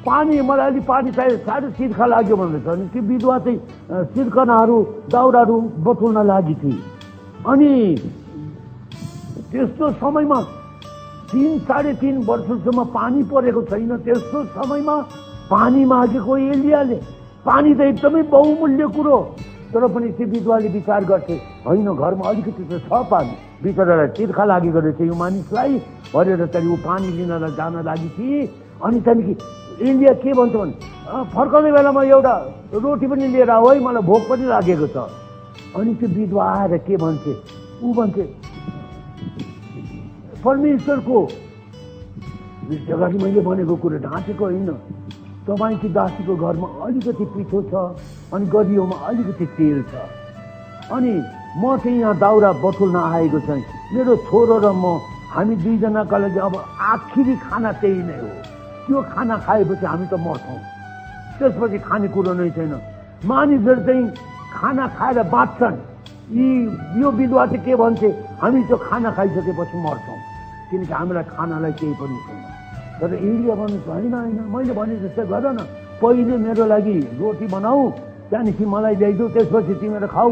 पानी मलाई अलि पानी चाहियो, साह्रो सिर्खा लाग्यो भन्दैछ। अनि त्यो विधवा चाहिँ सिर्कनाहरू दाउराहरू बटुल्न लागि थिए। अनि त्यस्तो समयमा 3-3.5 वर्षसम्म पानी परेको छैन। त्यस्तो समयमा पानी मागेको एलियाले, पानी त एकदमै बहुमूल्य कुरो। तर पनि त्यो विधवाले विचार गर्थे, होइन घरमा अलिकति त छ पानी, बिचरालाई तिर्खा लागेको रहेछ यो मानिसलाई भनेर चाहिँ ऊ पानी लिनलाई जान लागि थिए। अनि त्यहाँदेखि एलिया के भन्छ भने, फर्काउने बेलामा एउटा रोटी पनि लिएर आऊ है, मलाई भोक पनि लागेको छ। अनि त्यो विधवा आएर के भन्छे? ऊ भन्छे, परमेश्वरको अगाडि मैले भनेको कुरो ढाँटेको होइन, तपाईँकी दासीको घरमा अलिकति पिठो छ अनि गदियोमा अलिकति तेल छ, अनि म चाहिँ यहाँ दाउरा बटुल्न आएको चाहिँ, मेरो छोरो र म हामी 2जनाका लागि अब आखिरी खाना त्यही नै हो। त्यो खाना खाएपछि हामी त मर्छौँ, त्यसपछि खानेकुरो नै छैन। मानिसहरू चाहिँ खाना खाएर बाँच्छन्। यो विधवा चाहिँ के भन्छे? हामी त्यो खाना खाइसकेपछि मर्छौँ, किनकि हामीलाई खानालाई केही पनि छैन। तर एलिया भन्नुहोस्, होइन होइन, मैले भने जस्तै गर न, पहिले मेरो लागि रोटी बनाऊ, त्यहाँदेखि मलाई ल्याइदेऊ, त्यसपछि तिमीहरू खाऊ,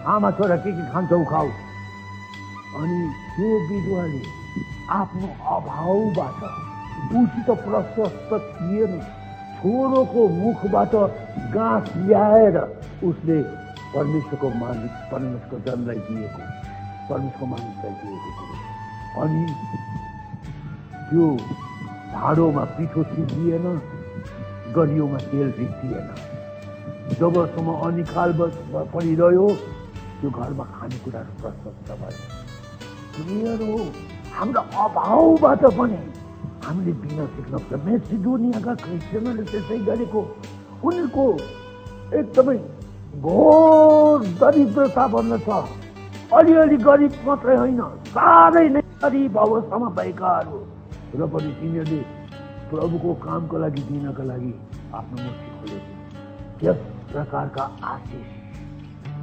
आमा छोरा के खान्छौ खाऊ। अनि त्यो विधवाले आफ्नो अभावबाट उसित प्रशस्त थिएन, छोरोको मुखबाट गाँस ल्याएर उसले परमेश्वरको जनलाई दिएको, परमेश्वरको मानिसलाई दिएको कुरो। अनि त्यो भाँडोमा पिठो सिद्धिएन, गरियोमा तेल रित्तिएन। जबसम्म अनिकाल परिरह्यो त्यो घरमा खानेकुराहरू प्रशस्त भयो। हो हाम्रो अभावबाट पनि हामीले दिन सिक्न पर्छ। मेसिडोनियाका क्रिस्चियनहरूले त्यसै गरेको, उनीहरूको एकदमै घोर दरिद्रता भन्न छ। अलिअलि गरिब मात्रै होइन, साह्रै नै गरिब अवस्थामा भएकाहरू र पनि तिनीहरूले प्रभुको कामको लागि दिनका लागि आफ्नो मुठी खोलेको। त्यस प्रकारका आशिष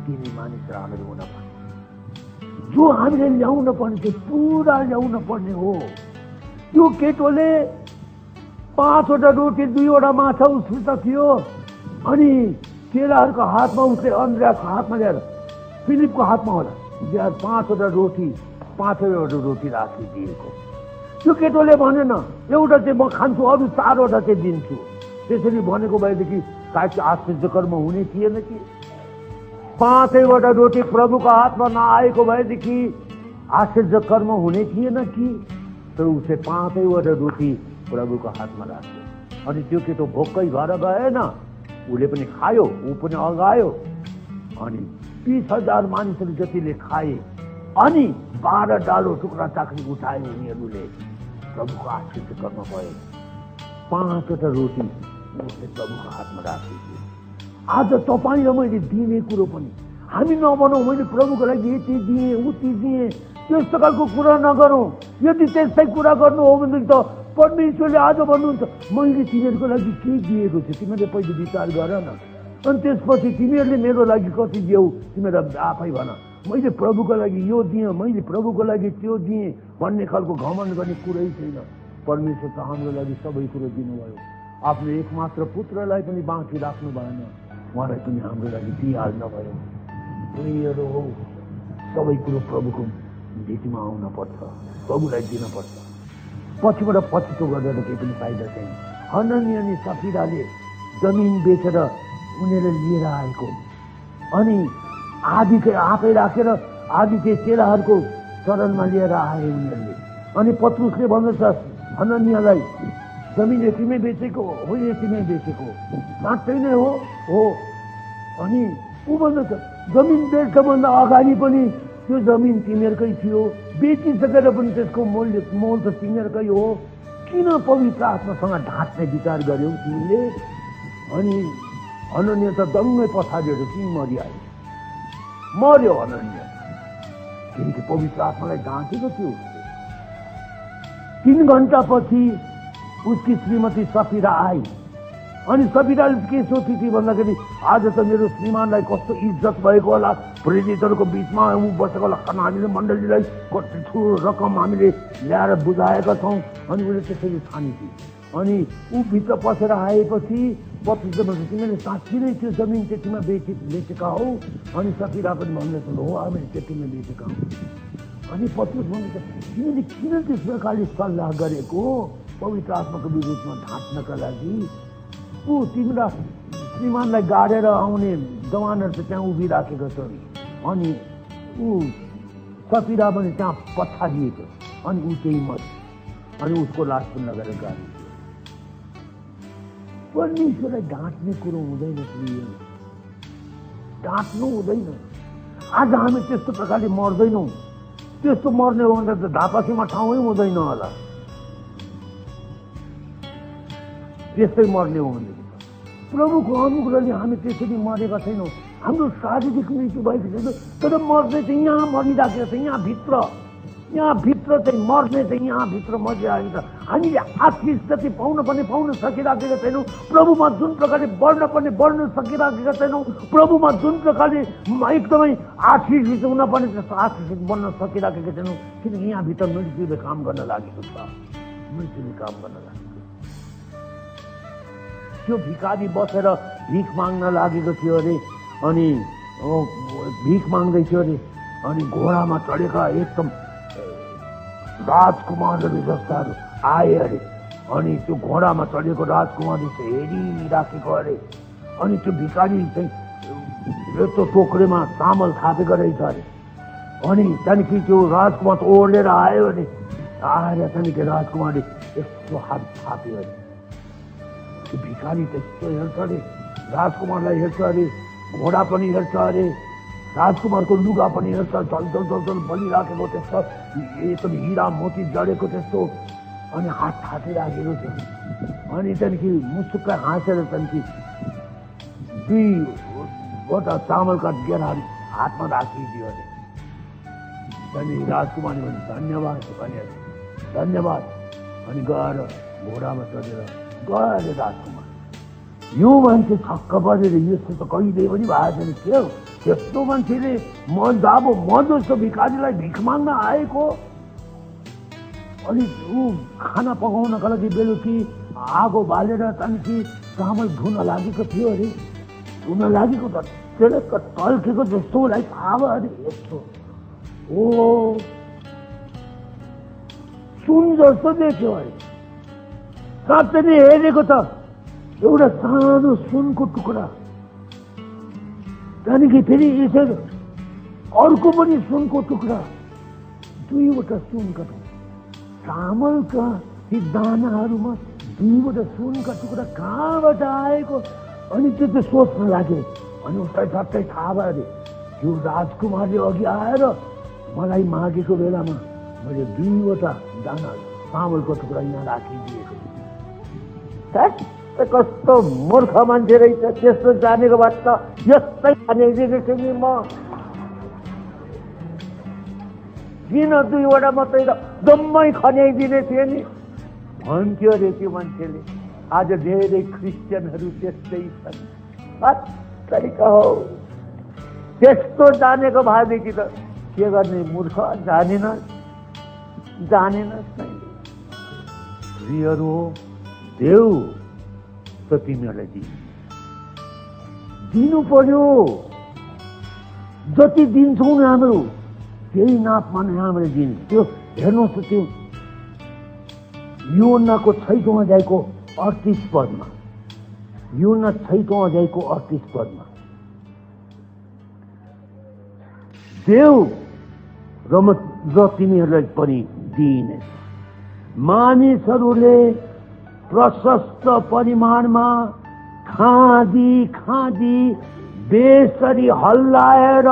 दिने मानिसहरू हामीहरू हुन पर्छ। जो हामीले ल्याउन पर्ने थियो पुरा ल्याउन पर्ने हो। त्यो केटोले 5वटा रोटी 2वटा माछा उसित थियो, अनि चेलाहरूको हातमा उसले अन्ड्रियाको हातमा ल्याएर, फिलिपको हातमा होला 5वटा रोटी 5वटा रोटी राखिदिएको। त्यो केटोले भनेन एउटा चाहिँ म खान्छु, अरू 4वटा चाहिँ दिन्छु। त्यसरी भनेको भएदेखि सायद आश्चर्यकर्म हुने थिएन कि? 5वटा रोटी प्रभुको हातमा नआएको भएदेखि आश्चर्यकर्म हुने थिएन कि? तर उसले 5वटा रोटी प्रभुको हातमा राख्यो। अनि त्यो केटो भोकै घर गएन, उसले पनि खायो, ऊ पनि अगायो। अनि 20,000 मानिसहरू जतिले खाए। अनि 12 डालो टुक्रा चाक्री उठाए उनीहरूले। प्रभुको आश्चर्यकर्म भयो। 5वटा रोटी उसले प्रभुको हातमा राखेको। आज तपाईँ र मैले दिने कुरो पनि हामी नभनौँ मैले प्रभुको लागि यति दिएँ उति दिएँ, त्यस्तो खालको कुरा नगरौँ। यदि त्यस्तै कुरा गर्नु हो भने त परमेश्वरले आज भन्नुहुन्छ मैले तिमीहरूको लागि के दिएको छु तिमीहरूले पहिले विचार गर न, अनि त्यसपछि तिमीहरूले मेरो लागि कति दियौ तिमीहरू आफै भन। मैले प्रभुको लागि यो दिएँ, मैले प्रभुको लागि त्यो दिएँ भन्ने खालको घमण्ड गर्ने कुरै छैन। परमेश्वर त हाम्रो लागि सबै कुरो दिनुभयो। आफ्नो एकमात्र पुत्रलाई पनि बाँकी राख्नु भएन, उहाँलाई पनि हाम्रो लागि दिइहाल्नु भयो। प्रियहरू हो, सबै कुरो प्रभुको भेटीमा आउन पर्छ, प्रभुलाई दिन पर्छ। पछिबाट पछितो गरेर केही पनि फाइदा छैन। हननिया अनि सफिराले जमिन बेचेर उनीहरूले लिएर आएको, अनि आदिकै आफै राखेर आदिकै चेलाहरूको चरणमा लिएर आए उनीहरूले। अनि पत्रुसले भन्दछ हननियालाई, जमिन यतिमै बेचेको हो, यतिमै बेचेको साँच्चै नै हो। अनि ऊ भन्दछ जमिन बेच्नभन्दा अगाडि पनि त्यो जमिन तिमीहरूकै थियो, बेचिसकेर पनि त्यसको मोल त तिमीहरूकै हो। किन पवित्र आत्मासँग ढाँट्ने विचार गर्यौ तिमीले? अनि हननिया त दङ्गै पछाडिहरू तिमी मर्यो हननिया, किनकि पवित्र आत्मालाई ढाँटेको थियो उसले। 3 घण्टापछि उसकी श्रीमती सफिरा आई। अनि सफिराले के सोची थियो भन्दाखेरि आज त मेरो श्रीमानलाई कस्तो इज्जत भएको होला, प्रेरितहरूको बिचमा ऊ बसेको होला, कारण हामीले मण्डलीलाई कति ठुलो रकम हामीले ल्याएर बुझाएका छौँ। अनि उसले त्यसरी ठानी थिए। अनि ऊ भित्र पसेर आएपछि पत्रुसले भन्छ तिमीले साँच्ची नै त्यो जमिन त्यतिमा बेचेका हौ? अनि सफिरा पनि भन्दैछ हो हामीले त्यतिमा बेचेका हौ। अनि पत्रुस भन्छ तिमीले किन त्यस प्रकारले सल्लाह गरेको पवित्र आत्माको विरुद्धमा ढाँट्नका लागि? ऊ तिमीलाई श्रीमानलाई गाडेर आउने जवानहरू त त्यहाँ उभिराखेको छन्, अनि ऊ सफिरा पनि त्यहाँ पछाडिएको, अनि ऊ त्यही मर्यो। अनि उसको लास पनि लगेर गाडी। परमेश्वरलाई ढाँट्ने कुरो हुँदैन, ढाँट्नु हुँदैन। आज हामी त्यस्तो प्रकारले मर्दैनौँ। त्यस्तो मर्ने हो भने त धापासीमा ठाउँै हुँदैन होला। त्यस्तै मर्ने हो भने प्रभुको अनुग्रहले हामी त्यसरी मरेका छैनौँ। हाम्रो शारीरिक मृत्यु भएको छैन, तर मर्ने चाहिँ यहाँ मरिराखेको छ। यहाँभित्र चाहिँ मर्ने चाहिँ यहाँभित्र मरिरहेको छ। हामीले आशिष जति पाउन पर्ने पाउन सकिराखेका छैनौँ। प्रभुमा जुन प्रकारले बढ्न सकिराखेका छैनौँ। प्रभुमा जुन प्रकारले एकदमै आशिषित हुन पर्ने त्यस्तो आशिषित बन्न सकिराखेका छैनौँ, किनकि यहाँभित्र मृत्युले काम गर्न लागेको छ। मृत्युले काम गर्न लागेको। त्यो भिखारी बसेर भिख माग्न लागेको थियो अरे, अनि भिख माग्दै थियो अरे। अनि घोडामा चढेका एकदम राजकुमारहरू जस्ताहरू आए अरे। अनि त्यो घोडामा चढेको राजकुमारले चाहिँ हेरिराखेको अरे। अनि त्यो भिखारी चाहिँ यस्तो टोक्रेमा चामल थापेको रहेछ अरे। अनि त्यहाँदेखि त्यो राजकुमार ओर्लेर आयो अरे। आएर त्यहाँदेखि राजकुमारले यस्तो हात थाप्यो अरे। त्यो भिखारी त्यस्तो हेर्छ अरे, राजकुमारलाई हेर्छ अरे, घोडा पनि हेर्छ अरे, राजकुमारको लुगा पनि हेर्छ, झलझल झलझल बलिराखेको त्यस्तो एकदम हिरा मोती जडेको त्यस्तो। अनि हात थापिराखेको थियो। अनि त्यहाँदेखि मुसुक्क हाँसेर त्यहाँदेखि 2वटा चामलका गेडाहरू हातमा राखिदियो अरे। त्यहाँदेखि राजकुमारले भने धन्यवाद भने धन्यवाद। अनि गएर घोडामा चढेर गयो अरे राजकुमार। यो मान्छे छक्क परेर यस्तो त कहिले पनि भएको छैन, के हो त्यस्तो मान्छेले म जस्तो भिखारीलाई भिख माग्न आएको। अनि ऊ खाना पकाउनका लागि बेलुकी आगो बालेर त्यहाँदेखि चामल धुन लागेको थियो अरे। धुन लागेको त त्यसले टल्केको जस्तो उसलाई थाहा भयो अरे। यस्तो ओ सुन जस्तो देख्यो अरे। साँच्चै नै हेरेको त एउटा सानो सुनको टुक्रा। त्यहाँदेखि फेरि यसरी अर्को पनि सुनको टुक्रा, 2वटा सुनका टुक्रा। चामलका ती दानाहरूमा 2वटा सुनका टुक्रा कहाँबाट आएको? अनि त्यो त सोच्न लाग्यो। अनि उसलाई झट्टै थाहा भयो अरे, यो राजकुमारले अघि आएर मलाई मागेको बेलामा मैले 2वटा दाना चामलको टुक्रा यहाँ राखिदिएको। कस्तो मूर्ख मान्छे रहेछ, त्यस्तो जानेको भए त यस्तै भनिदिएको छु नि म। किन 2वटा मात्रै त जम्मै खन्याइदिने थिएँ नि भन्थ्यो अरे त्यो मान्छेले। आज धेरै क्रिस्चियनहरू त्यस्तै छन्। हो त्यस्तो जानेको भएदेखि त के गर्ने, मूर्ख जानेनस् नै। प्रियहरू हो, देऊ त तिमीहरूलाई दिनु पर्यो। जति दिन्छौँ नि हाम्रो त्यही नापमा नै हामीले दिन्छ। त्यो हेर्नुहोस् त, त्यो योनाको 6औं अध्यायको 38 पदमा, योना 6औं अध्यायको 38 पदमा देऊ र तिमीहरूलाई पनि दिइनेछ। मानिसहरूले प्रशस्त परिमाणमा खाँदी बेसरी हल्लाएर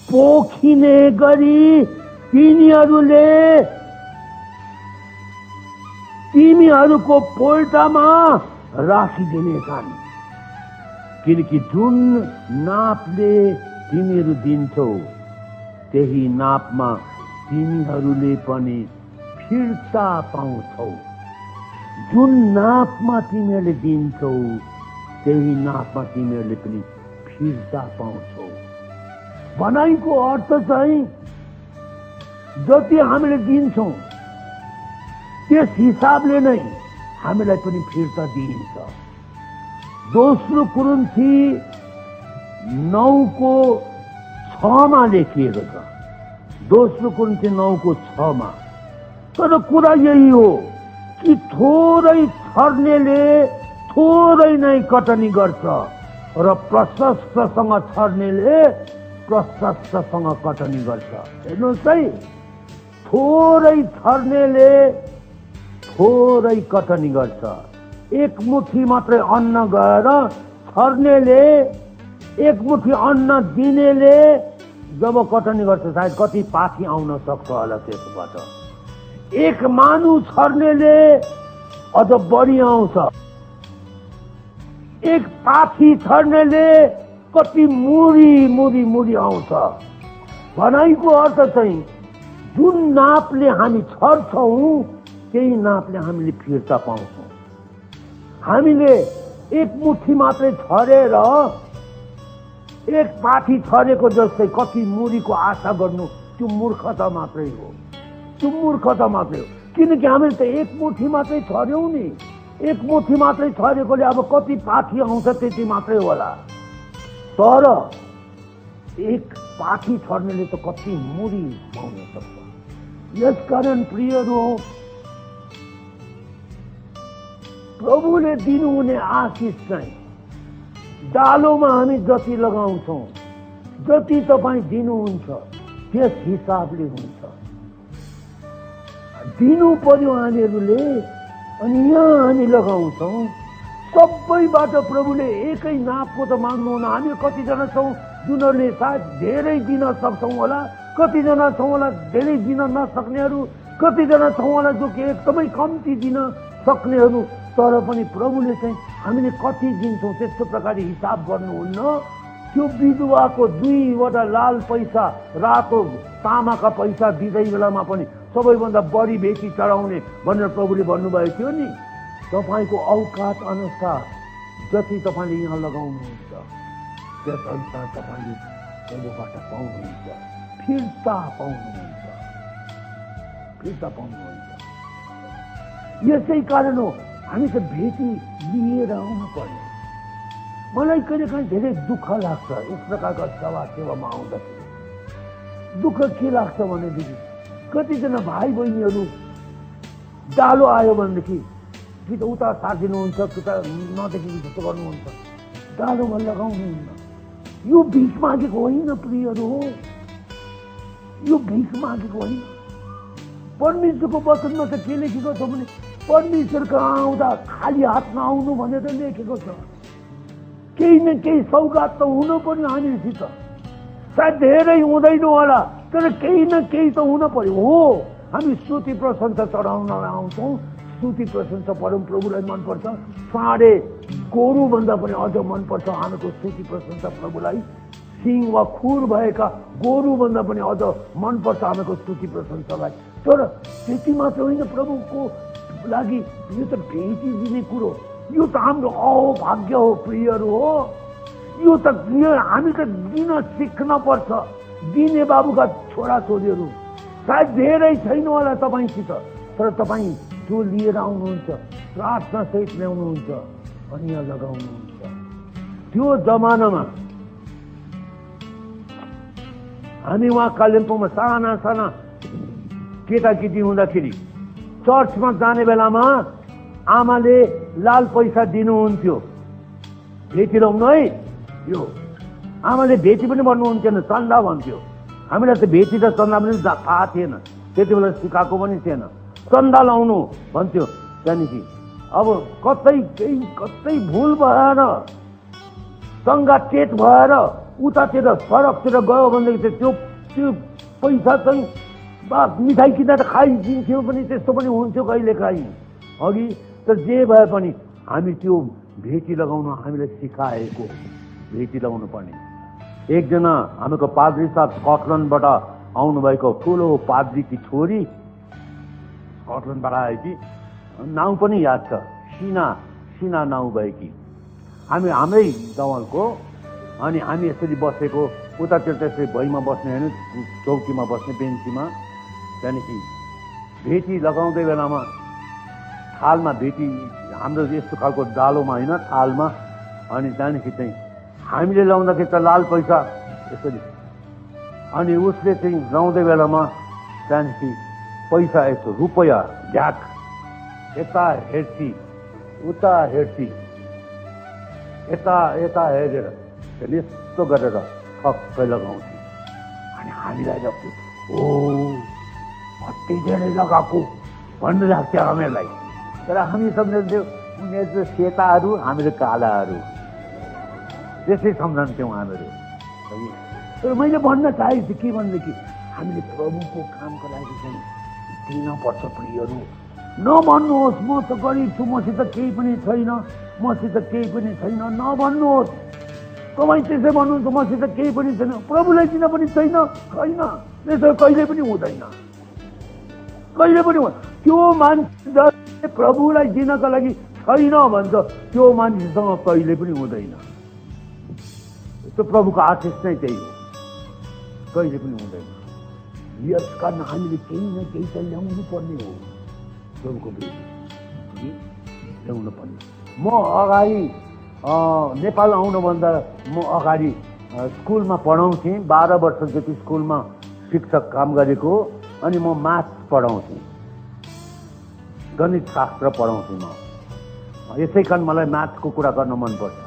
पोखिने गरी तिमीहरूको पोल्टामा राखिदिनेछन्। किनकि जुन नापले तिमीहरू दिन्छौ त्यही नापमा तिमीहरूले पनि फिर्ता पाउँछौ। जुन नापमा तिमीहरूले दिन्छौ त्यही नापमा तिमीहरूले पनि फिर्ता पाउँछौ। भनाइको अर्थ चाहिँ जति हामीले दिन्छौँ त्यस हिसाबले नै हामीलाई पनि फिर्ता दिइन्छ। दोस्रो कुरिन्थी 9:6 लेखिएको छ। दोस्रो कुरिन्थी 9:6। तर कुरा यही हो कि थोरै छर्नेले थोरै नै कटनी गर्छ र प्रशस्तसँग छर्नेले प्रशस्तसँग कटनी गर्छ। हेर्नुहोस् है, थोरै छर्नेले थोरै कटनी गर्छ। एक मुठी मात्रै अन्न गएर छर्नेले, एक मुठी अन्न दिनेले जब कटनी गर्छ सायद कति पाखी आउन सक्छ होला त्यसबाट। एक मानु छर्नेले अझ बढी आउँछ। एक पाखी छर्नेले कति मुरी आउँछ। भनाइको अर्थ चाहिँ जुन नापले हामी छर्छौँ त्यही नापले हामीले फिर्ता पाउँछौँ। हामीले एक मुठी मात्रै छरेर एक पाखी छरेको जस्तै कति मुरीको आशा गर्नु त्यो मूर्खता मात्रै हो। त्यो मूर्खता मात्रै हो। किनकि हामीले त एक मुठी मात्रै छर्यौँ नि। एक मुठी मात्रै छरेकोले अब कति पाखी आउँछ त्यति मात्रै होला। तर एक पाखी छर्नेले त कति मुरी पाउन सक्छ। यसकारण प्रियहरू, प्रभुले दिनुहुने आशिष चाहिँ डालोमा हामी जति लगाउँछौँ, जति तपाईँ दिनुहुन्छ त्यस हिसाबले हुन्छ। दिनु पर्यो हामीहरूले, अनि यहाँ हामी लगाउँछौँ। सबैबाट प्रभुले एकै नापको त माग्नुहुन्न। हामी कतिजना छौँ जुनहरूले सायद धेरै दिन सक्छौँ होला, कतिजना छौँ होला धेरै दिन नसक्नेहरू, कतिजना छौँ होला जो कि एकदमै कम्ती दिन सक्नेहरू। तर पनि प्रभुले चाहिँ हामीले कति दिन्छौँ त्यस्तो प्रकारले हिसाब गर्नुहुन्न। त्यो विधवाको 2वटा लाल पैसा, रातो तामाका पैसा दिँदै बेलामा पनि सबैभन्दा बढी भेटी चढाउने भनेर प्रभुले भन्नुभएको थियो नि। तपाईँको औकात अनुसार जति तपाईँले यहाँ लगाउनुहुन्छ त्यस अनुसार तपाईँले प्रभुबाट पाउनुहुन्छ, फिर्ता पाउनुहुन्छ। यसै कारण हो हामी त भेटी लिएर आउनु पर्ने। मलाई कहिलेकाहीँ धेरै दुःख लाग्छ यस प्रकारका सेवामा आउँदाखेरि। दुःख के लाग्छ भनेदेखि कतिजना भाइ बहिनीहरू डालो आयो भनेदेखि कि त उता सारिदिनुहुन्छ, कि त नदेखि जस्तो गर्नुहुन्छ, डालोमा लगाउनुहुन्न। यो भिख मागेको होइन प्रियहरू हो, यो भिख मागेको होइन। परमेश्वरको वचनमा त के लेखेको छ भने परमेश्वरको आउँदा खाली हात नआउनु भनेर लेखेको छ। केही न केही सौगात त हुनु पर्यो हामीसित। सायद धेरै हुँदैन होला, तर केही न केही त हुन पर्यो। हो, हामी स्तुति प्रशंसा चढाउन आउँछौँ, स्तुति प्रशंसा परम प्रभुलाई मनपर्छ। साँडे गोरुभन्दा पनि अझ मनपर्छ हामीको स्तुति प्रशंसा प्रभुलाई। सिङ वा खुर भएका गोरुभन्दा पनि अझ मनपर्छ हामीको स्तुति प्रशंसालाई। तर त्यति मात्र होइन, प्रभुको लागि यो त भेटी दिने कुरो, यो त हाम्रो अभाग्य हो प्रियहरू हो। यो त हामी त दिन सिक्न पर्छ। दिने बाबुका छोराछोरीहरू सायद धेरै छैन होला तपाईँसित, तर तपाईँ त्यो लिएर आउनुहुन्छ, प्रार्थना सहित ल्याउनुहुन्छ अनि यहाँ लगाउनुहुन्छ। त्यो जमानामा हामी उहाँ कालिम्पोङमा साना साना केटाकेटी हुँदाखेरि चर्चमा जाने बेलामा आमाले लाल पैसा दिनुहुन्थ्यो, भेटी लाउनु है। यो आमाले भेटी पनि भन्नुहुन्थेन, चन्दा भन्थ्यो। हामीलाई त भेटी र चन्दा पनि थाहा थिएन, त्यति बेला सिकाएको पनि थिएन। चन्दा लाउनु भन्थ्यो। त्यहाँदेखि अब कतै भुल भएर सङ्गा चेत भएर उतातिर सडकतिर गयो भनेदेखि त्यो पैसा चाहिँ मिठाई किनेर खाइदिन्थ्यो पनि, त्यस्तो पनि हुन्थ्यो कहिलेकाहीँ अघि। तर जे भए पनि हामी त्यो भेटी लगाउन हामीलाई सिकाएको, भेटी लगाउनु पर्ने। एकजना हामीको पाद्री साहब स्कटल्यान्डबाट आउनुभएको ठुलो पाद्रीकी छोरी स्कटल्यान्डबाट आएकी, नाउँ पनि याद छ, सिना नाउँ भएकी। हामी हाम्रै गाउँको। अनि हामी यसरी बसेको, उतातिर त्यसरी भुइँमा बस्ने होइन, चौकीमा बस्ने, बेन्चीमा। त्यहाँदेखि भेटी लगाउँदै बेलामा थालमा भेटी, हाम्रो यस्तो खालको डालोमा होइन, थालमा। अनि त्यहाँदेखि चाहिँ हामीले लाउँदाखेरि त लाल पैसा यसरी, अनि उसले चाहिँ लाउँदै बेलामा त्यहाँदेखि पैसा यस्तो रुपैयाँ झ्याक यता हेर्सी उता हेर्सी, यता हेरेर यस्तो गरेर ठक्कै लगाउँथ्यो। अनि हामीलाई लाग्थ्यो ओ कति धेरै लगाएको भन्नु लाग्थ्यो हामीलाई। तर हामी सम्झन्थ्यौँ उनीहरू चाहिँ सेताहरू, हामीहरू कालाहरू, त्यसै सम्झन्थ्यौँ हामीहरू। तर मैले भन्न चाहेको थिएँ के भनेदेखि हामीले प्रभुको कामको लागि चाहिँ दिनपर्छ प्रियहरू। नभन्नुहोस् म त गरिब छु, मसित केही पनि छैन, मसित केही पनि छैन, नभन्नुहोस्। तपाईँ त्यसै भन्नुहुन्छ मसित केही पनि छैन, प्रभुलाई दिन पनि छैन, त्यसो कहिले पनि हुँदैन, कहिले पनि हुँदैन। त्यो मान्छे प्रभुलाई दिनका लागि छैन भन्छ, त्यो मान्छेसँग कहिले पनि हुँदैन। त्यो प्रभुको आशिष नै त्यही हो, कहिले पनि हुँदैन। यस कारण हामीले केही न केही त ल्याउनु पर्ने हो, प्रभुको भेटी ल्याउनु पर्ने। म अगाडि नेपाल आउनुभन्दा म अगाडि स्कुलमा पढाउँथेँ, 12 वर्ष जति स्कुलमा शिक्षक काम गरेको। अनि म म्याथ्स पढाउँथेँ, गणित शास्त्र पढाउँथेँ म। यसै कारण मलाई म्याथ्सको कुरा गर्न मनपर्छ।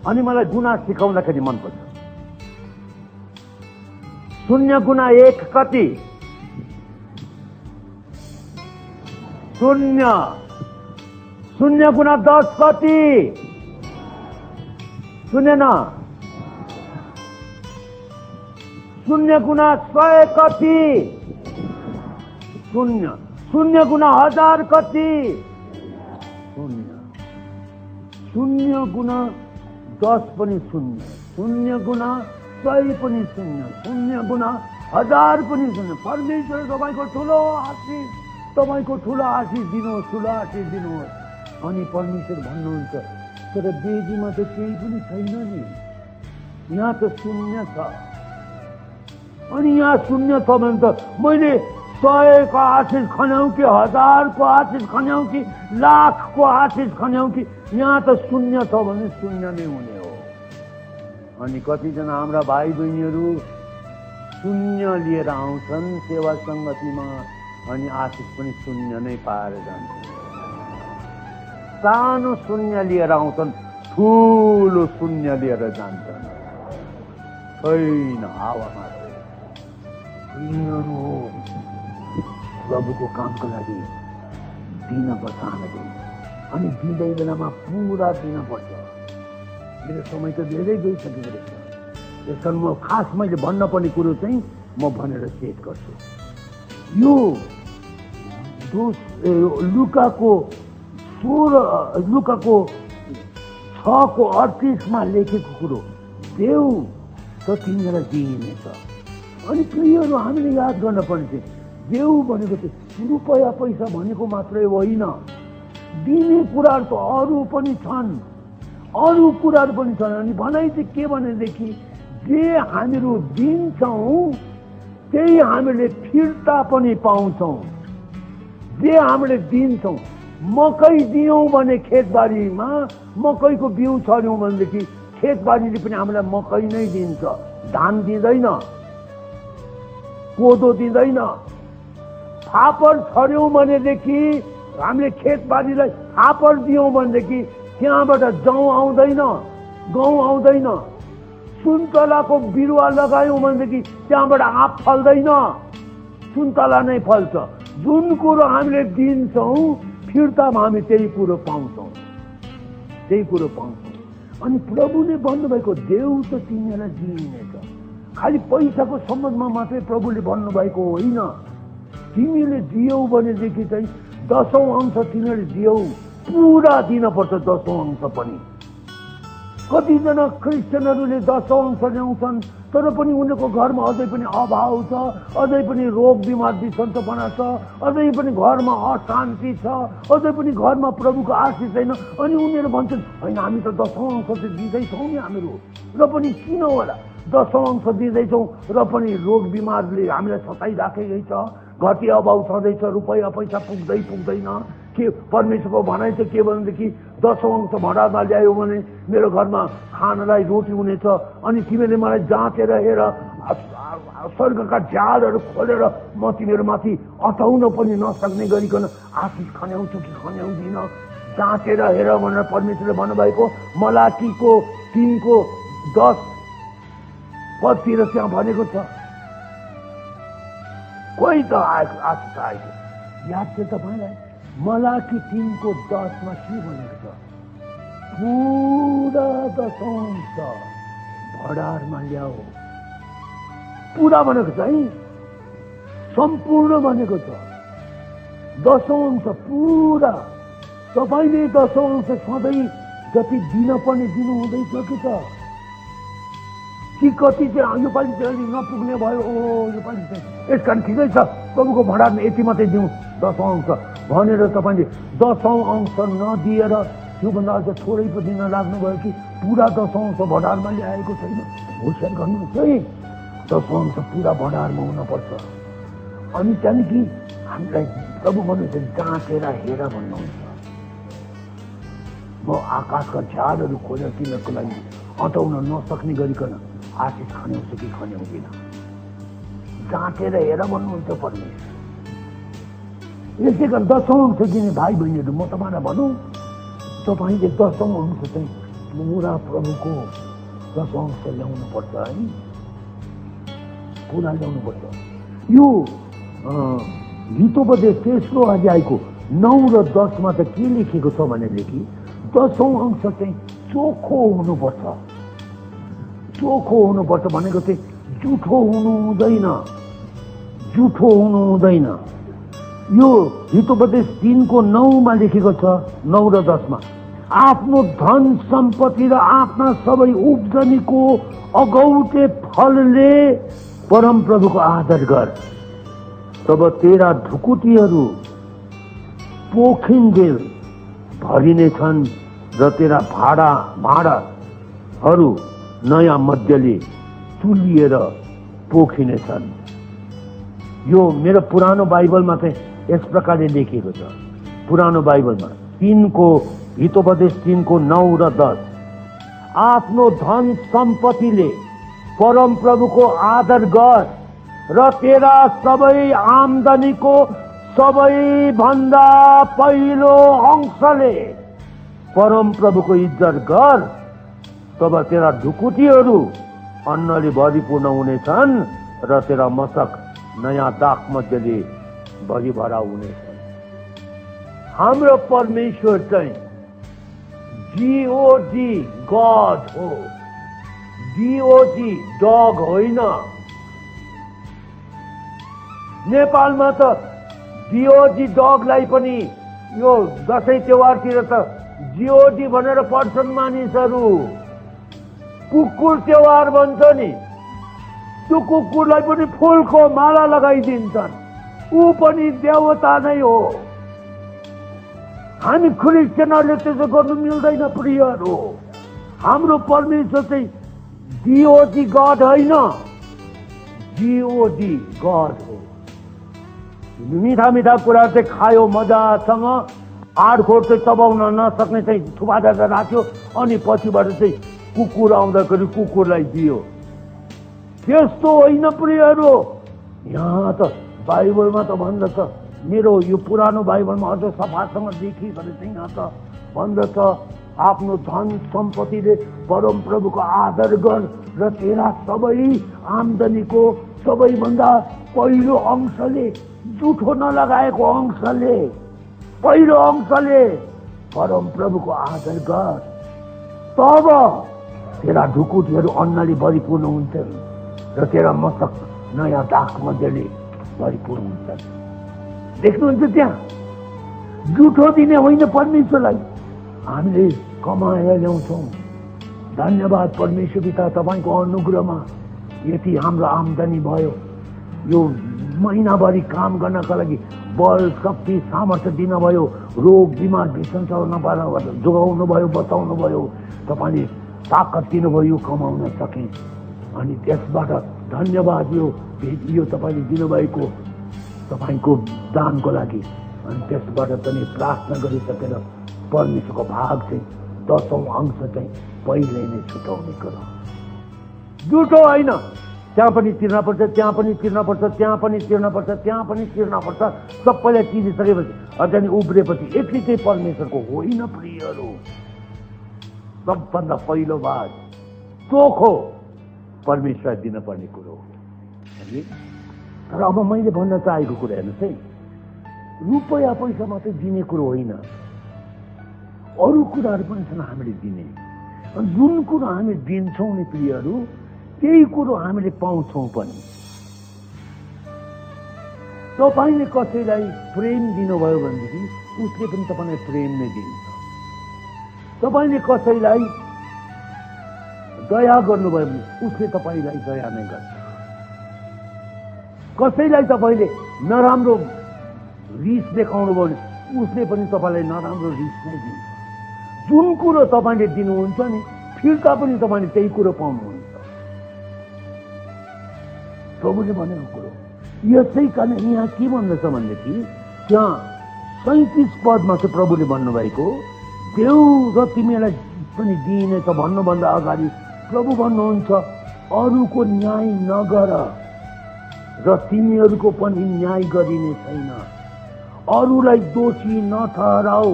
अनि मलाई गुणा सिकाउँदाखेरि मनपर्छ। 0 गुणा 1 कति? 0। 0 गुणा 10 कति? सुने न? 0 गुणा 100 कति? 0। 0 गुणा 1000 कति? 0। 0 गुणा 10 पनि 0, 0 गुणा 100 पनि 0, 0 गुणा 1000 पनि 0। परमेश्वर तपाईको ठुलो आशिष, तपाईको ठुलो आशिष दिनुहोस्, ठुलो आशिष दिनुहोस्। अनि परमेश्वर भन्नुहुन्छ तर बेदीमा त केही पनि छैन नि, यहाँ त 0 छ। अनि यहाँ 0 छ भने त मैले 100 को आशिष खन्याउँ कि 1000 को आशिष खन्याउँ कि लाख को आशिष खन्याउँ कि यहाँ त 0 छ भने 0 नै हुने हो। अनि कतिजना हाम्रा भाइ बहिनीहरू 0 लिएर आउँछन् सेवा सङ्गतिमा, अनि आशिष पनि 0 नै पाएर जान्छन्। सानो 0 लिएर आउँछन्, ठुलो 0 लिएर जान्छन्। छैन, हावा मात्रै। प्रभुको कामको लागि दिनुपर्छ हामीले। अनि दिँदै बेलामा पुरा दिनुपर्छ। मेरो समय त धेरै गइसकेको रहेछ। त्यस कारण म खास मैले भन्नुपर्ने कुरो चाहिँ म भनेर सेट गर्छु। यो लुकाको 6:38 लेखेको कुरो देऊ त तिमीलाई दिइनेछ। अनि प्रियहरू हामीले याद गर्न पर्ने चाहिँ देऊ भनेको चाहिँ रुपैयाँ पैसा भनेको मात्रै होइन, दिने कुराहरू त अरू पनि छन्, अरू कुराहरू पनि छन्। अनि भनाइ चाहिँ के भनेदेखि जे हामीहरू दिन्छौँ त्यही हामीले फिर्ता पनि पाउँछौँ। जे हामीले दिन्छौँ, मकै दियौँ भने खेतबारीमा मकैको बिउ छर्यौँ भनेदेखि खेतबारीले पनि हामीलाई मकै नै दिन्छ, धान दिँदैन, कोदो दिँदैन। फापर छर्यौँ भनेदेखि हामीले खेतबारीलाई फापर दियौँ भनेदेखि त्यहाँबाट जौँ आउँदैन, गहुँ आउँदैन। सुन्तलाको बिरुवा लगायौँ भनेदेखि त्यहाँबाट आँप फल्दैन, सुन्तला नै फल्छ। जुन कुरो हामीले दिन्छौँ फिर्तामा हामी त्यही कुरो पाउँछौँ, त्यही कुरो पाउँछौँ। अनि प्रभुले भन्नुभएको देऊ त तिमीलाई दिइनेछ। खालि पैसाको सम्बन्धमा मात्रै प्रभुले भन्नुभएको होइन। तिमीले दियौ भनेदेखि चाहिँ 10औं अंश तिमीले दियौ, पुरा दिनुपर्छ 10औं अंश पनि। कतिजना क्रिस्चियनहरूले 10औं अंश ल्याउँछन् तर पनि उनीहरूको घरमा अझै पनि अभाव छ, अझै पनि रोग बिमार बिसन्तपना छ, अझै पनि घरमा अशान्ति छ, अझै पनि घरमा प्रभुको आशिष छैन। अनि उनीहरू भन्छन् होइन हामी त 10औं अंश चाहिँ दिँदैछौँ नि हामीहरू, र पनि किन होला 10औं अंश दिँदैछौँ र पनि रोग बिमारले हामीलाई सताइराखेकै छ, घटी अभाव छँदैछ, रुपैयाँ पैसा पुग्दैन। के परमेश्वरको भनाइ चाहिँ के भनेदेखि 10औं अंश भण्डारमा ल्यायो भने मेरो घरमा खानलाई रोटी हुनेछ। अनि तिमीले मलाई जाँचेर हेर, स्वर्गका झ्यालहरू खोलेर म तिमीहरू माथि अटाउन पनि नसक्ने गरिकन आशिष खन्याउँछु कि खन्याउँदिन, जाँचेर हेर भनेर परमेश्वरले भन्नुभएको। मलाकीको 3:10 पदतिर त्यहाँ भनेको छ। कोही त आशिष आएको याद छ तपाईँलाई? मलाकी 3:10 के भनेको छ? पुरा 10औं अंश भण्डारमा ल्याऊ। पुरा भनेको छ है, सम्पूर्ण भनेको छ। 10औं अंश पुरा। तपाईँले 10औं अंश सधैँ जति दिन पर्ने दिनु हुँदैछ कि त? कि कति चाहिँ योपालि चाहिँ नपुग्ने भयो, योपालि चाहिँ यस कारण ठिकै छ प्रभुको भण्डारमा यति मात्रै दिउँ 10औं अंश भनेर तपाईँले 10औं अंश नदिएर त्योभन्दा अझ थोरै पो दिन लाग्नुभयो कि पुरा 10औं अंश भण्डारमा ल्याएको छैन। होसियार गर्नुहोस् है, 10औं अंश पुरा भण्डारमा हुनुपर्छ। अनि त्यहाँदेखि हामीलाई प्रभु भन्नुहुन्छ जाँचेर हेर भन्नुहुन्छ। म आकाशका झ्यालहरू खोलेर तिमीहरूको लागि अटाउन नसक्ने गरिकन आशिष खन्याउँछ कि खन्याउँदिन, जाँचेर हेर भन्नुहुन्छ परमेश्वर। यसै कारण 10औं अंश दिने भाइ बहिनीहरू म तपाईँलाई भनौँ, तपाईँले 10औं अंश चाहिँ पुरा प्रभुको 10औं अंश ल्याउनु पर्छ है, पुरा ल्याउनु पर्छ। यो हितोपदेश तेस्रो अध्यायको 9 र 10 मा त के लेखेको छ भनेदेखि 10औं अंश चाहिँ चोखो हुनुपर्छ। चोखो हुनुपर्छ भनेको चाहिँ जुठो हुनु हुँदैन, जुठो हुनु हुँदैन। यो हितोपदेश 3 को 9 मा लेखेको छ, 9 र 10 मा, आफ्नो धन सम्पत्ति र आफ्ना सबै उब्जनीको अगौटे फलले परम प्रभुको आदर गर, तब तेरा ढुकुटीहरू पोखिन्जेल भरिनेछन् र तेरा भाँडाहरू नयाँ मध्यले चुलिएर पोखिनेछन्। यो मेरो पुरानो बाइबलमा चाहिँ यस प्रकारले लेखिएको छ। पुरानो बाइबलमा 3 को हितोपदेश 3 को 9 र 10, आफ्नो धन सम्पत्तिले परम प्रभुको आदर गर र तेरा सबै आम्दानीको सबैभन्दा पहिलो अंशले परम प्रभुको इज्जत गर, तब तेरा ढुकुटीहरू अन्नले भरिपूर्ण हुनेछन् र तेरा मशक नयाँ दाख मध्यले भरिभरा हुनेछन्। हाम्रो परमेश्वर चाहिँ जीओजी गॉड हो, डीओजी डग होइन। नेपालमा त डीओजी डगलाई पनि यो दसैँ त्यौहारतिर त जीओडी भनेर पढ्छन् मानिसहरू। कुकुर त्यौहार भन्छ नि, त्यो कुकुरलाई पनि फुलको माला लगाइदिन्छन्, ऊ पनि देवता नै हो। हामी क्रिस्चियनहरूले त्यसो गर्नु मिल्दैन प्रियहरू। हाम्रो परमेश्वर चाहिँ डीओडी गॉड होइन, जीओडी गॉड हो। मिठा मिठा कुरा चाहिँ खायो मजासँग, हाडखोर चाहिँ चबाउन नसक्ने चाहिँ थुपारेर राख्यो, अनि पछिबाट चाहिँ कुकुर आउँदाखेरि कुकुरलाई दियो। त्यस्तो होइन प्रियहरू। यहाँ त बाइबलमा त भन्दछ, मेरो यो पुरानो बाइबलमा अझ सफासँग लेखिकन चाहिँ यहाँ त भन्दछ, आफ्नो धन सम्पत्तिले परम प्रभुको आदर गर र तेरा सबै आम्दानीको सबैभन्दा पहिलो अंशले, जुठो नलगाएको अंशले, पहिलो अंशले परम प्रभुको आदर गर, तब तेरा ढुकुटीहरू अन्नले भरिपूर्ण हुन्छन् र तेरा मशक नयाँ दाख मध्यले भरिपूर्ण हुन्छन्। देख्नुहुन्छ त्यहाँ, जुठो दिने होइन परमेश्वरलाई, हामीले कमाएर ल्याउँछौँ। धन्यवाद परमेश्वर पिता, तपाईँको अनुग्रहमा यति हाम्रो आम्दानी भयो। यो महिनाभरि काम गर्नका लागि बल शक्ति सामर्थ्य दिनुभयो, रोग बिमार भीषण नपाएर जोगाउनु भयो, बचाउनु भयो, तपाईँले ताकत दिनुभयो, कमाउन सकेँ। अनि त्यसबाट धन्यवाद यो तपाईँले दिनुभएको तपाईँको दानको लागि। अनि त्यसबाट पनि प्रार्थना गरिसकेर परमेश्वरको भाग चाहिँ 10औं अंश चाहिँ पहिले नै छुटाउने कुरो, जुठो होइन। त्यहाँ पनि तिर्न पर्छ, त्यहाँ पनि तिर्न पर्छ, त्यहाँ पनि तिर्न पर्छ, त्यहाँ पनि तिर्न पर्छ। सबैलाई तिरिसकेपछि अझै उब्रेपछि एकैचोटि परमेश्वरको होइन प्रियहरू। सबभन्दा पहिलो भाग चोखो परमेश्वर दिनुपर्ने कुरो हो। तर अब मैले भन्न चाहेको कुरा हेर्नुहोस् है, रुपैयाँ पैसा मात्रै दिने कुरो होइन, अरू कुराहरू पनि छन् हामीले दिने। जुन कुरो हामी दिन्छौँ नि प्रियहरू, त्यही कुरो हामीले पाउँछौँ पनि। तपाईँले कसैलाई प्रेम दिनुभयो भनेदेखि उसले पनि तपाईँलाई प्रेम नै दिन्छ। तपाईँले कसैलाई दया गर्नुभयो भने उसले तपाईँलाई दया नै गर्छ। कसैलाई तपाईँले नराम्रो रिस देखाउनु भयो भने उसले पनि तपाईँलाई नराम्रो रिस नै दिन्छ। जुन कुरो तपाईँले दिनुहुन्छ नि, फिर्ता पनि तपाईँले त्यही कुरो पाउनुहुन्छ। प्रभुले भनेको कुरो यसै कारण यहाँ के भन्दछ भनेदेखि, त्यहाँ 37 पदमा चाहिँ प्रभुले भन्नुभएको, देऊ र तिमीलाई पनि दिइनेछ भन्नुभन्दा अगाडि प्रभु भन्नुहुन्छ अरूको न्याय नगर र तिमीहरूको पनि न्याय गरिने छैन। अरूलाई दोषी नठहराऊ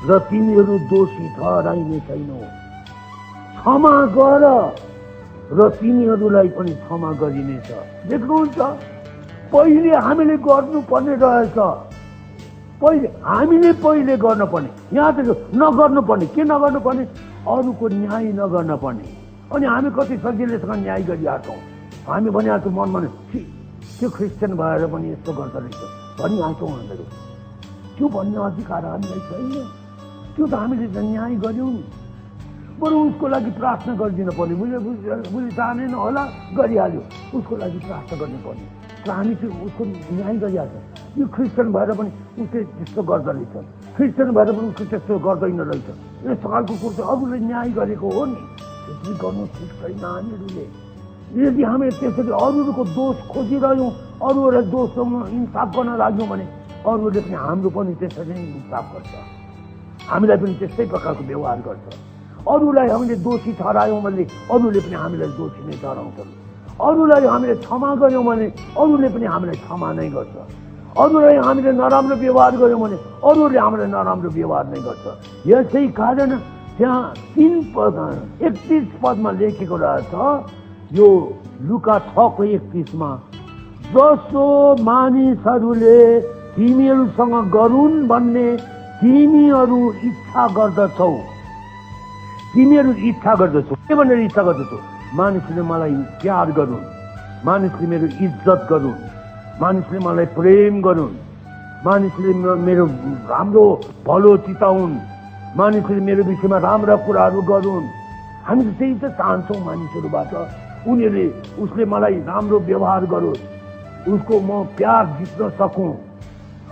र तिमीहरू दोषी ठहराइने छैनौ। क्षमा गर र तिमीहरूलाई पनि क्षमा गरिनेछ। देख्नुहुन्छ, पहिले हामीले गर्नुपर्ने रहेछ। हामीले गर्नुपर्ने, यहाँ त नगर्नुपर्ने। के नगर्नुपर्ने? अरूको न्याय नगर्नुपर्ने। अनि हामी कति सजिलैसँग न्याय गरिहाल्छौँ। हामी भनिहाल्छौँ मनमा, त्यो क्रिस्चियन भएर पनि यस्तो गर्दो रहेछ भनिहाल्छौँ हामीहरू। त्यो भन्ने अधिकार हामीलाई छैन। त्यो त हामीले त न्याय गर्यौँ नि। बरु उसको लागि प्रार्थना गरिदिनु पर्ने। बुझे जानेन होला, गरिहाल्यो, उसको लागि प्रार्थना गर्नुपर्ने। र हामी चाहिँ उसको न्याय गरिहाल्छ। यो क्रिस्चियन भएर पनि उसले त्यस्तो गर्दो रहेछ, क्रिस्चियन भएर पनि उसले त्यस्तो गर्दैन रहेछ, यस्तो खालको कुरो चाहिँ अरूले न्याय गरेको हो नि। त्यसरी गर्नु ठिक छैन हामीहरूले। यदि हामी त्यसरी अरूको दोष खोजिरह्यौँ, अरूहरूलाई दोष इन्साफ गर्न लाग्यौँ भने अरूले पनि हाम्रो पनि त्यसरी नै इन्साफ गर्छ, हामीलाई पनि त्यस्तै प्रकारको व्यवहार गर्छ। अरूलाई हामीले दोषी ठहरायौँ भने अरूले पनि हामीलाई दोषी नै ठहराउँछन्। अरूलाई हामीले क्षमा गऱ्यौँ भने अरूले पनि हामीलाई क्षमा नै गर्छ। अरूलाई हामीले नराम्रो व्यवहार गऱ्यौँ भने अरूले हामीलाई नराम्रो व्यवहार नै गर्छ। यसै कारण त्यहाँ 31 पदमा लेखेको रहेछ, यो लुका 6:31मा, जसो मानिसहरूले तिमीहरूसँग गरून् भन्ने तिमीहरू इच्छा गर्दछौ। तिमीहरू इच्छा गर्दछौ। के भनेर इच्छा गर्दछौ? मानिसले मलाई प्यार गरून्, मानिसले मेरो इज्जत गरून्, मानिसले मलाई प्रेम गरून्, मानिसले मेरो राम्रो भलो चिताउन्, मानिसले मेरो विषयमा राम्रा कुराहरू गरून्। हामी त त्यही त चाहन्छौँ मानिसहरूबाट। उनीहरूले उसले मलाई राम्रो व्यवहार गरोस्, उसको म प्यार जित्न सकौँ,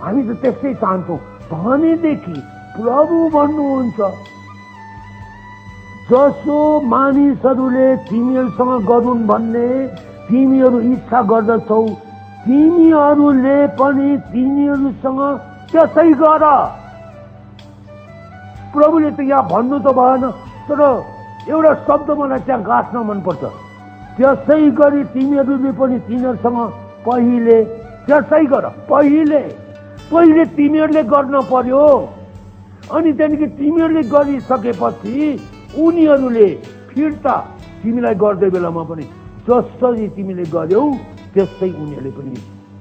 हामी त त्यस्तै चाहन्छौँ। भनेदेखि प्रभु भन्नुहुन्छ, जसो मानिसहरूले तिमीहरूसँग गरून् भन्ने तिमीहरू इच्छा गर्दछौ, तिमीहरूले पनि तिनीहरूसँग त्यसै गर। प्रभुले त यहाँ भन्नु त भएन, तर एउटा शब्द मलाई त्यहाँ गाँच्न मनपर्छ। त्यसै गरी तिमीहरूले पनि तिनीहरूसँग पहिले त्यसै गर। पहिले तिमीहरूले गर्न पर्यो। अनि त्यहाँदेखि तिमीहरूले गरिसकेपछि उनीहरूले फिर्ता तिमीलाई गर्दै बेलामा पनि जसरी तिमीले गर्यौ त्यस्तै उनीहरूले पनि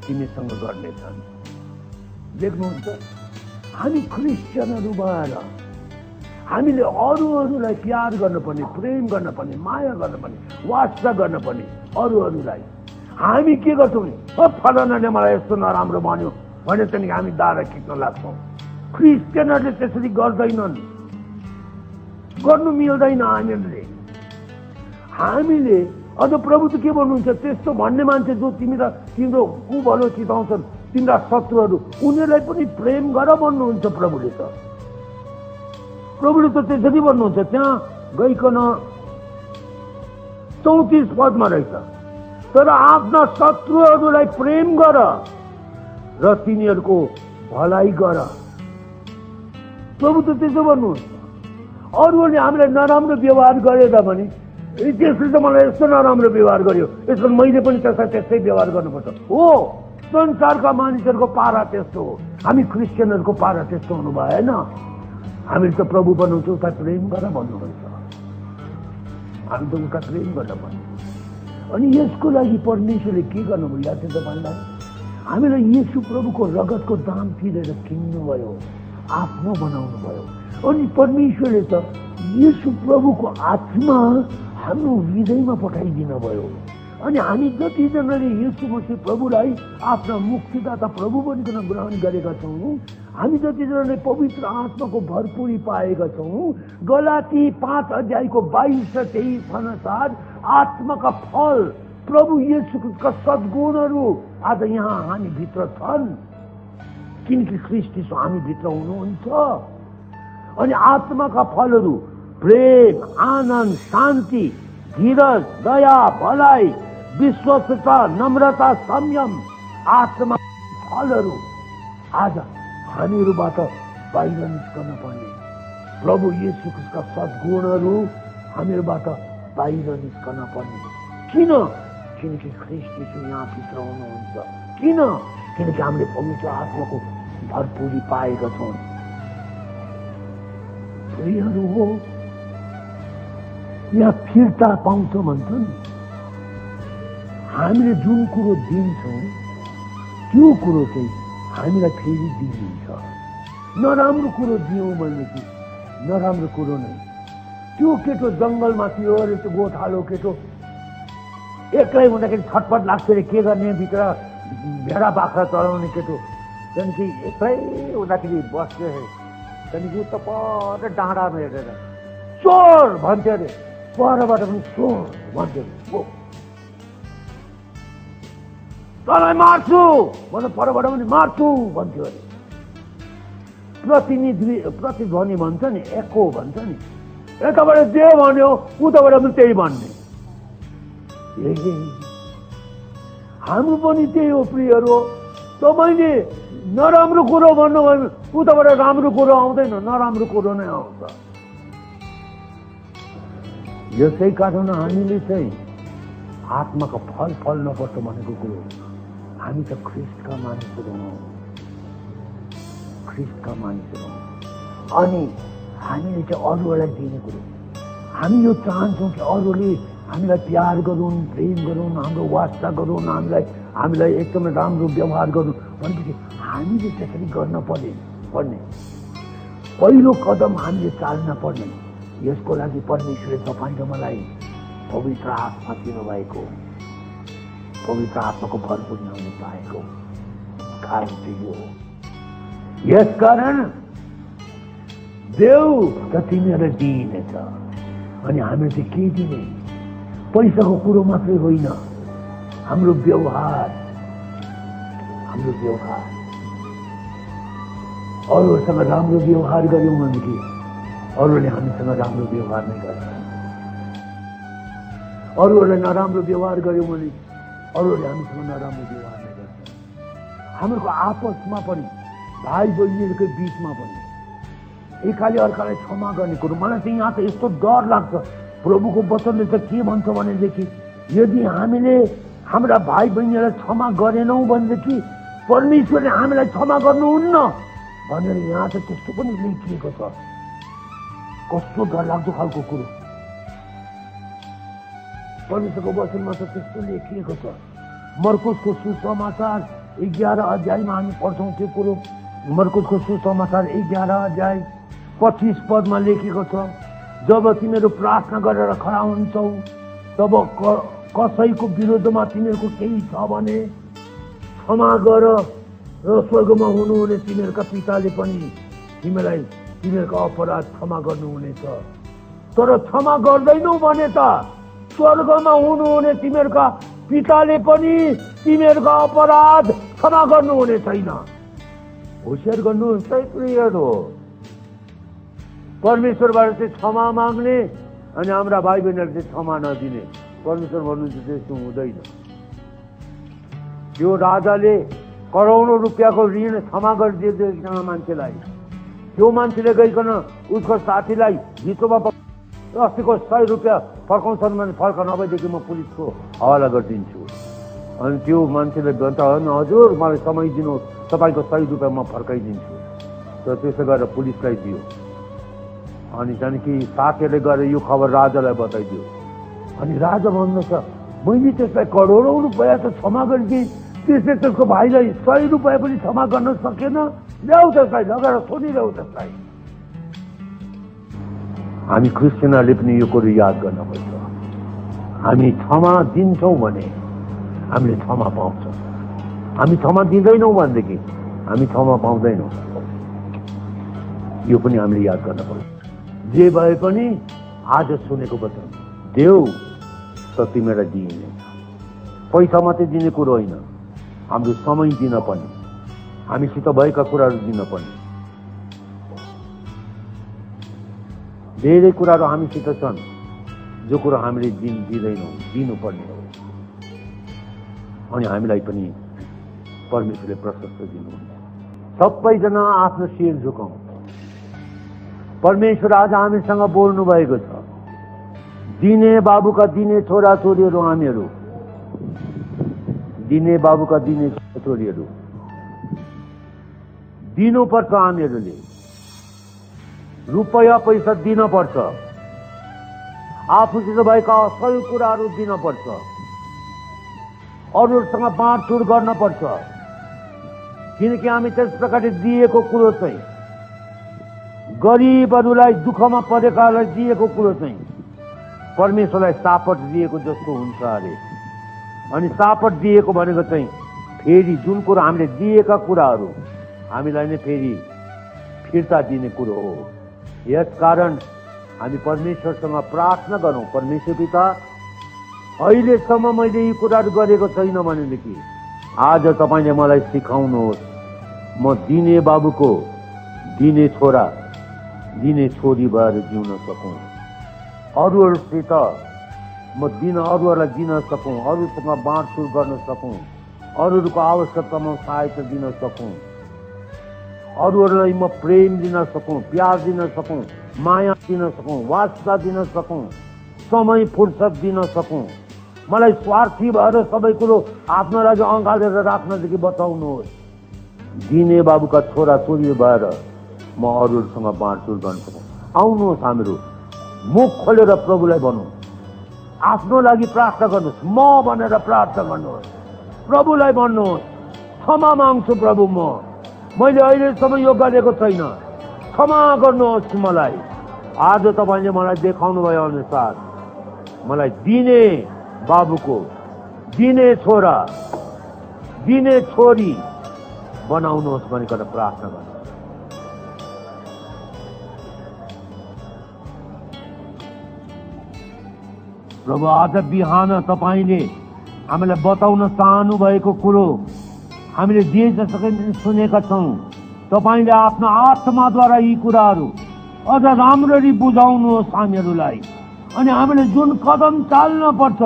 तिमीसँग गर्नेछन्। देख्नुहुन्छ, हामी क्रिस्चियनहरू भएर हामीले अरूहरूलाई प्यार गर्नुपर्ने, प्रेम गर्नुपर्ने, माया गर्नुपर्ने, वास्ता गर्नुपर्ने। अरूहरूलाई हामी के गर्छौँ भने फलानाले मलाई यस्तो नराम्रो भन्यो भने चाहिँ हामी दारा खिच्न लाग्छौँ। क्रिस्चियनहरूले त्यसरी गर्दैनन्, गर्नु मिल्दैन। हामीले अझ प्रभु त के भन्नुहुन्छ, त्यस्तो भन्ने मान्छे जो तिम्रो भलो चिताउँछन्, तिम्रा शत्रुहरू, उनीहरूलाई पनि प्रेम गर भन्नुहुन्छ प्रभुले त। प्रभुले त त्यसरी भन्नुहुन्छ। त्यहाँ गइकन 34 पदमा रहेछ, तर आफ्ना शत्रुहरूलाई प्रेम गर र तिनीहरूको भलाइ गर। प्रभु त त्यसो भन्नुहुन्छ। अरूहरूले हामीलाई नराम्रो व्यवहार गरेर भने त्यसले त मलाई यस्तो नराम्रो व्यवहार गर्यो, यसो मैले पनि त्यसलाई त्यस्तै व्यवहार गर्नुपर्छ। हो, संसारका मानिसहरूको पारा त्यस्तो हो, हामी क्रिस्चियनहरूको पारा त्यस्तो हुनु भएन। हामीले त प्रभु बनाउँछौँ, उसलाई प्रेम गर भन्नुहुन्छ। हामी त उसलाई प्रेम गर्न पर्छ। अनि यसको लागि परमेश्वरले के गर्नुभयो याद छ तपाईँलाई? हामीलाई येशू प्रभुको रगतको दाम तिरेर किन्नुभयो, आफ्नो बनाउनु भयो। अनि परमेश्वरले त येशू प्रभुको आत्मा हाम्रो हृदयमा पठाइदिनु भयो। अनि हामी जतिजनाले येशू मसीह प्रभुलाई आफ्ना मुक्तिदाता प्रभु बनिकन ग्रहण गरेका छौँ, हामी जतिजनाले पवित्र आत्माको भरपुरी पाएका छौँ, गलाती 5:22-23 अनुसार आत्माका फल प्रभु येशूका सद्गुणहरू आज यहाँ हामी भित्र छन्, किनकि ख्रीष्ट यीशु हामी भित्र हुनुहुन्छ। अनि आत्माका फलहरू प्रेम, आनन्द, शान्ति, धीरज, दया, भलाइ, विश्वस्तता, नम्रता, संयम, आत्मा फलहरू आज हामीहरूबाट बाहिर निस्कन पर्ने। प्रभु येशूका सद्गुणहरू हामीहरूबाट बाहिर निस्कन पर्ने। किन? किनकि ख्रिस्ट यीशु यहाँ भित्र हुनुहुन्छ। किन? किनकि हामीले पवित्र आत्माको भरपुरी पाएका छौँ। प्रियहरू हो, यहाँ फिर्ता पाउँछ भन्छ नि। हामीले जुन कुरो दिन्छौँ त्यो कुरो चाहिँ हामीलाई फेरि दिइन्छ। नराम्रो कुरो दियौँ भनेदेखि नराम्रो कुरो नै। त्यो केटो जङ्गलमा थियो अरे, त्यो गोठालो केटो एक्लै हुँदाखेरि छटपट लाग्छ अरे, के गर्ने, भित्र भेडा बाख्रा चलाउने केटो। त्यहाँदेखि एक्लै हुँदाखेरि बस्यो अरे। त्यहाँदेखि त पर डाँडामा हेरेर चोर भन्थ्यो अरे, परबाट पनि चोर भन्थ्यो अरे। तँलाई मार्छु भन्दा परबाट पनि मार्छु भन्थ्यो अरे। प्रतिध्वनि भन्छ नि, एको भन्छ नि। यताबाट जे भन्यो उताबाट पनि त्यही भन्ने। हाम्रो पनि त्यही हो प्रियहरू। तपाईँले नराम्रो कुरो भन्नुभयो भने उताबाट राम्रो कुरो आउँदैन, नराम्रो कुरो नै आउँछ। यसै कारण हामीले चाहिँ आत्माको फल फल्नुपर्छ भनेको कुरो। हामी त ख्रिस्टका मानिसहरू हौँ, ख्रिस्टका मानिसहरू हौँ। अनि हामीले चाहिँ अरूलाई दिने कुरो, हामी यो चाहन्छौँ कि अरूले हामीलाई प्यार गरून्, प्रेम गरून्, हाम्रो वास्ता गरून्, हामीलाई एकदमै राम्रो व्यवहार गरून् भनेपछि हामीले त्यसरी गर्न पर्ने पहिलो कदम हामीले चाल्न पर्ने। यसको लागि परमेश्वरले तपाईँ र मलाई पवित्र आत्मा दिनुभएको, पवित्र आत्माको भरपुरी हामी पाएको कारण चाहिँ यो हो। यसकारण देव त तिमीहरूलाई दिइनेछ। अनि हामीले चाहिँ के दिने? पैसाको कुरो मात्रै होइन, हाम्रो व्यवहार, अरूहरूसँग राम्रो व्यवहार गर्यौँ भनेदेखि अरूले हामीसँग राम्रो व्यवहार नै गर्छ। अरूहरूलाई नराम्रो व्यवहार गर्यौँ भने अरूहरूले हामीसँग नराम्रो व्यवहार नै गर्छ। हाम्रो आपसमा पनि, भाइ बहिनीहरूकै बिचमा पनि एकाले अर्कालाई क्षमा गर्ने कुरो। मलाई चाहिँ यहाँ त यस्तो डर लाग्छ। प्रभुको वचनले त के भन्छ भनेदेखि यदि हामीले हाम्रा भाइ बहिनीलाई क्षमा गरेनौँ भनेदेखि परमेश्वरले हामीलाई क्षमा गर्नुहुन्न भनेर यहाँ त त्यस्तो पनि लेखिएको छ। कस्तो डरलाग्दो खालको कुरो। परमेश्वरको वचनमा त त्यस्तो लेखिएको छ। मर्कुसको सुसमाचार 11 अध्यायमा हामी पढ्छौँ त्यो कुरो। मर्कुसको सुसमाचार 11 अध्याय 25 पदमा लेखेको छ, जब तिमीहरू प्रार्थना गरेर खडा हुन्छौ तब कसैको विरुद्धमा तिमीहरूको केही छ भने क्षमा गर र स्वर्गमा हुनुहुने तिमीहरूका पिताले पनि तिमीलाई तिमीहरूको अपराध क्षमा गर्नुहुनेछ। तर क्षमा गर्दैनौ भने त स्वर्गमा हुनुहुने तिमीहरूका पिताले पनि तिमीहरूका अपराध क्षमा गर्नुहुने छैन। होसियार गर्नुहोस् है प्रियहरू। परमेश्वरबाट चाहिँ क्षमा माग्ने अनि हाम्रा भाइ बहिनीहरू चाहिँ क्षमा नदिने। परमेश्वर भन्नुहुन्छ त्यस्तो हुँदैन। त्यो राजाले करोडौं रुपियाँको ऋण क्षमा गरिदिएको एकजना मान्छेलाई, त्यो मान्छेले गइकन उसको साथीलाई भित्रोमा अस्तिको 100 रुपियाँ फर्काउँछन् भने फर्का, नभएदेखि म पुलिसको हवाला गरिदिन्छु। अनि त्यो मान्छेले भन्छ हजुर मलाई समय दिनुहोस्, तपाईँको 100 रुपियाँ म फर्काइदिन्छु। तर त्यसो गरेर पुलिसलाई दियो। अनि त्यहाँदेखि साथीहरूले गएर यो खबर राजालाई बताइदियो। अनि राजा भन्दैछ मैले त्यसलाई करोडौं रुपियाँ त क्षमा गरिदिएँ, त्यसले त्यसको भाइलाई 100 रुपियाँ पनि क्षमा गर्न सकेन। ल्याऊ त्यसलाई, लगेर सोधिल्याऊ त्यसलाई। हामी क्रिस्चियनहरूले पनि यो कुरो याद गर्नुपर्छ। हामी क्षमा दिन्छौँ भने हामीले क्षमा पाउँछौँ। हामी क्षमा दिँदैनौँ भनेदेखि हामी क्षमा पाउँदैनौँ। यो पनि हामीले याद गर्नुपर्छ। जे भए पनि आज सुनेको वचन देऊ त तिमीलाई दिइने। पैसा मात्रै दिने कुरो होइन, हाम्रो समय दिन पर्ने, हामीसित भएका कुराहरू दिन पर्ने। धेरै कुराहरू हामीसित छन् जो कुरो हामीले दिँदैनौँ, दिनुपर्ने हो। अनि हामीलाई पनि परमेश्वरले प्रशस्त दिनुहुन्छ। सबैजना आफ्नो शिर झुकाउँ। परमेश्वर आज हामीसँग बोल्नु भएको छ। दिने बाबुका दिने छोरा छोरीहरू हामीहरू, दिने बाबुका दिने छोरा छोरीहरू दिनुपर्छ। हामीहरूले रुपैयाँ पैसा दिनपर्छ, आफूसित भएका असल कुराहरू दिनपर्छ, अरूहरूसँग बाँडचुँड गर्नपर्छ। किनकि हामी त्यस प्रकारले दिएको कुरो चाहिँ गरिबहरूलाई, दुःखमा परेकाहरूलाई दिएको कुरो चाहिँ परमेश्वरलाई सापट दिएको जस्तो हुन्छ अरे। अनि सापट दिएको भनेको चाहिँ फेरि जुन कुरो हामीले दिएका कुराहरू हामीलाई नै फेरि फिर्ता दिने कुरो हो। यसकारण हामी परमेश्वरसँग प्रार्थना गरौँ, परमेश्वर पिता, अहिलेसम्म मैले यी कुराहरू गरेको छैन भनेदेखि आज तपाईँले मलाई सिकाउनुहोस्, म दिने बाबुको दिने छोरा दिने छोरी भएर जिउन सकौँ, अरूहरूसित म अरूहरूलाई दिन सकौँ, अरूसँग बाँडचुँड गर्न सकौँ, अरूहरूको आवश्यकतामा सहायता दिन सकौँ, अरूहरूलाई म प्रेम दिन सकौँ, प्यार दिन सकौँ, माया दिन सकौँ, वास्ता दिन सकौँ, समय फुर्सद दिन सकौँ। मलाई स्वार्थी भएर सबै कुरो आफ्नो लागि अँगालेर राख्नदेखि बचाउनुहोस्। दिने बाबुका छोरा छोरी भएर म अरूहरूसँग बाँडचुँड गर्न सकौँ। आउनुहोस्, हामीहरू मुख खोलेर प्रभुलाई भनौँ, आफ्नो लागि प्रार्थना गर्नुहोस्, म भनेर प्रार्थना गर्नुहोस्, प्रभुलाई भन्नुहोस्, क्षमा माग्छु प्रभु, मैले अहिलेसम्म यो गरेको छैन, क्षमा गर्नुहोस् मलाई। आज तपाईँले मलाई देखाउनु भयो अनुसार मलाई दिने बाबुको दिने छोरा दिने छोरी बनाउनुहोस् भनिकन प्रार्थना गर्नु। प्रभु, आज बिहान तपाईँले हामीलाई बताउन चाहनु भएको कुरो हामीले जे जसकै सुनेका छौँ, तपाईँले आफ्नो आत्माद्वारा यी कुराहरू अझ राम्ररी बुझाउनुहोस् हामीहरूलाई। अनि हामीले जुन कदम चाल्न पर्छ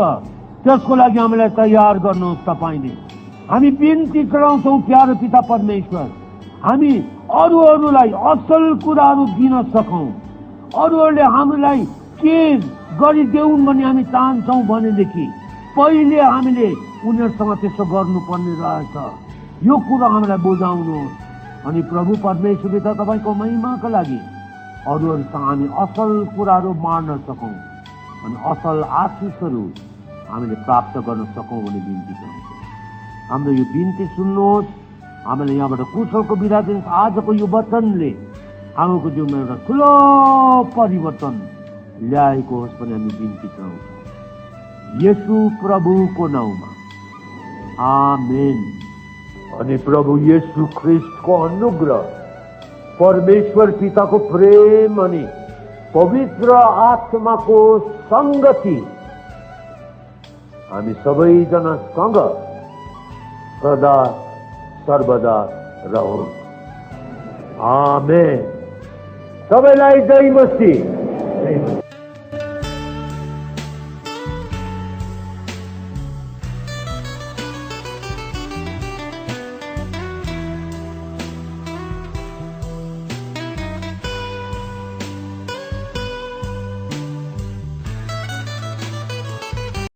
त्यसको लागि हामीलाई तयार गर्नुहोस् तपाईँले। हामी बिन्ती गराउँछौँ प्यारो पिता परमेश्वर, हामी अरूहरूलाई असल कुराहरू दिन सकौँ, अरूहरूले हामीलाई के गरिदेऊन् भन्ने हामी चाहन्छौँ भनेदेखि पहिले हामीले उनीहरूसँग त्यसो गर्नुपर्ने रहेछ। यो कुरो हामीलाई बुझाउनुहोस्। अनि प्रभु परमेश्वर पिता, तपाईँको महिमाका लागि अरूहरूसँग हामी असल कुराहरू बाँड्न सकौँ अनि असल आशिषहरू हामीले प्राप्त गर्न सकौँ भन्ने बिन्ती गर्छौँ। हाम्रो यो बिन्ती सुन्नुहोस्, हामीले यहाँबाट कुशलको बिदा दिनुहोस्। आजको यो वचनले हाम्रो जीवनमा एउटा ठुलो परिवर्तन ल्याएको होस् भने हामी बिन्ती गराउँछौँ येशू प्रभुको नाउँमा, आमेन। अनि प्रभु येशू ख्रिस्टको अनुग्रह, परमेश्वर पिताको प्रेम अनि पवित्र आत्माको संगति हामी सबैजनासँग सदा सर्वदा रहोस्, आमेन। सबैलाई जय मसीह।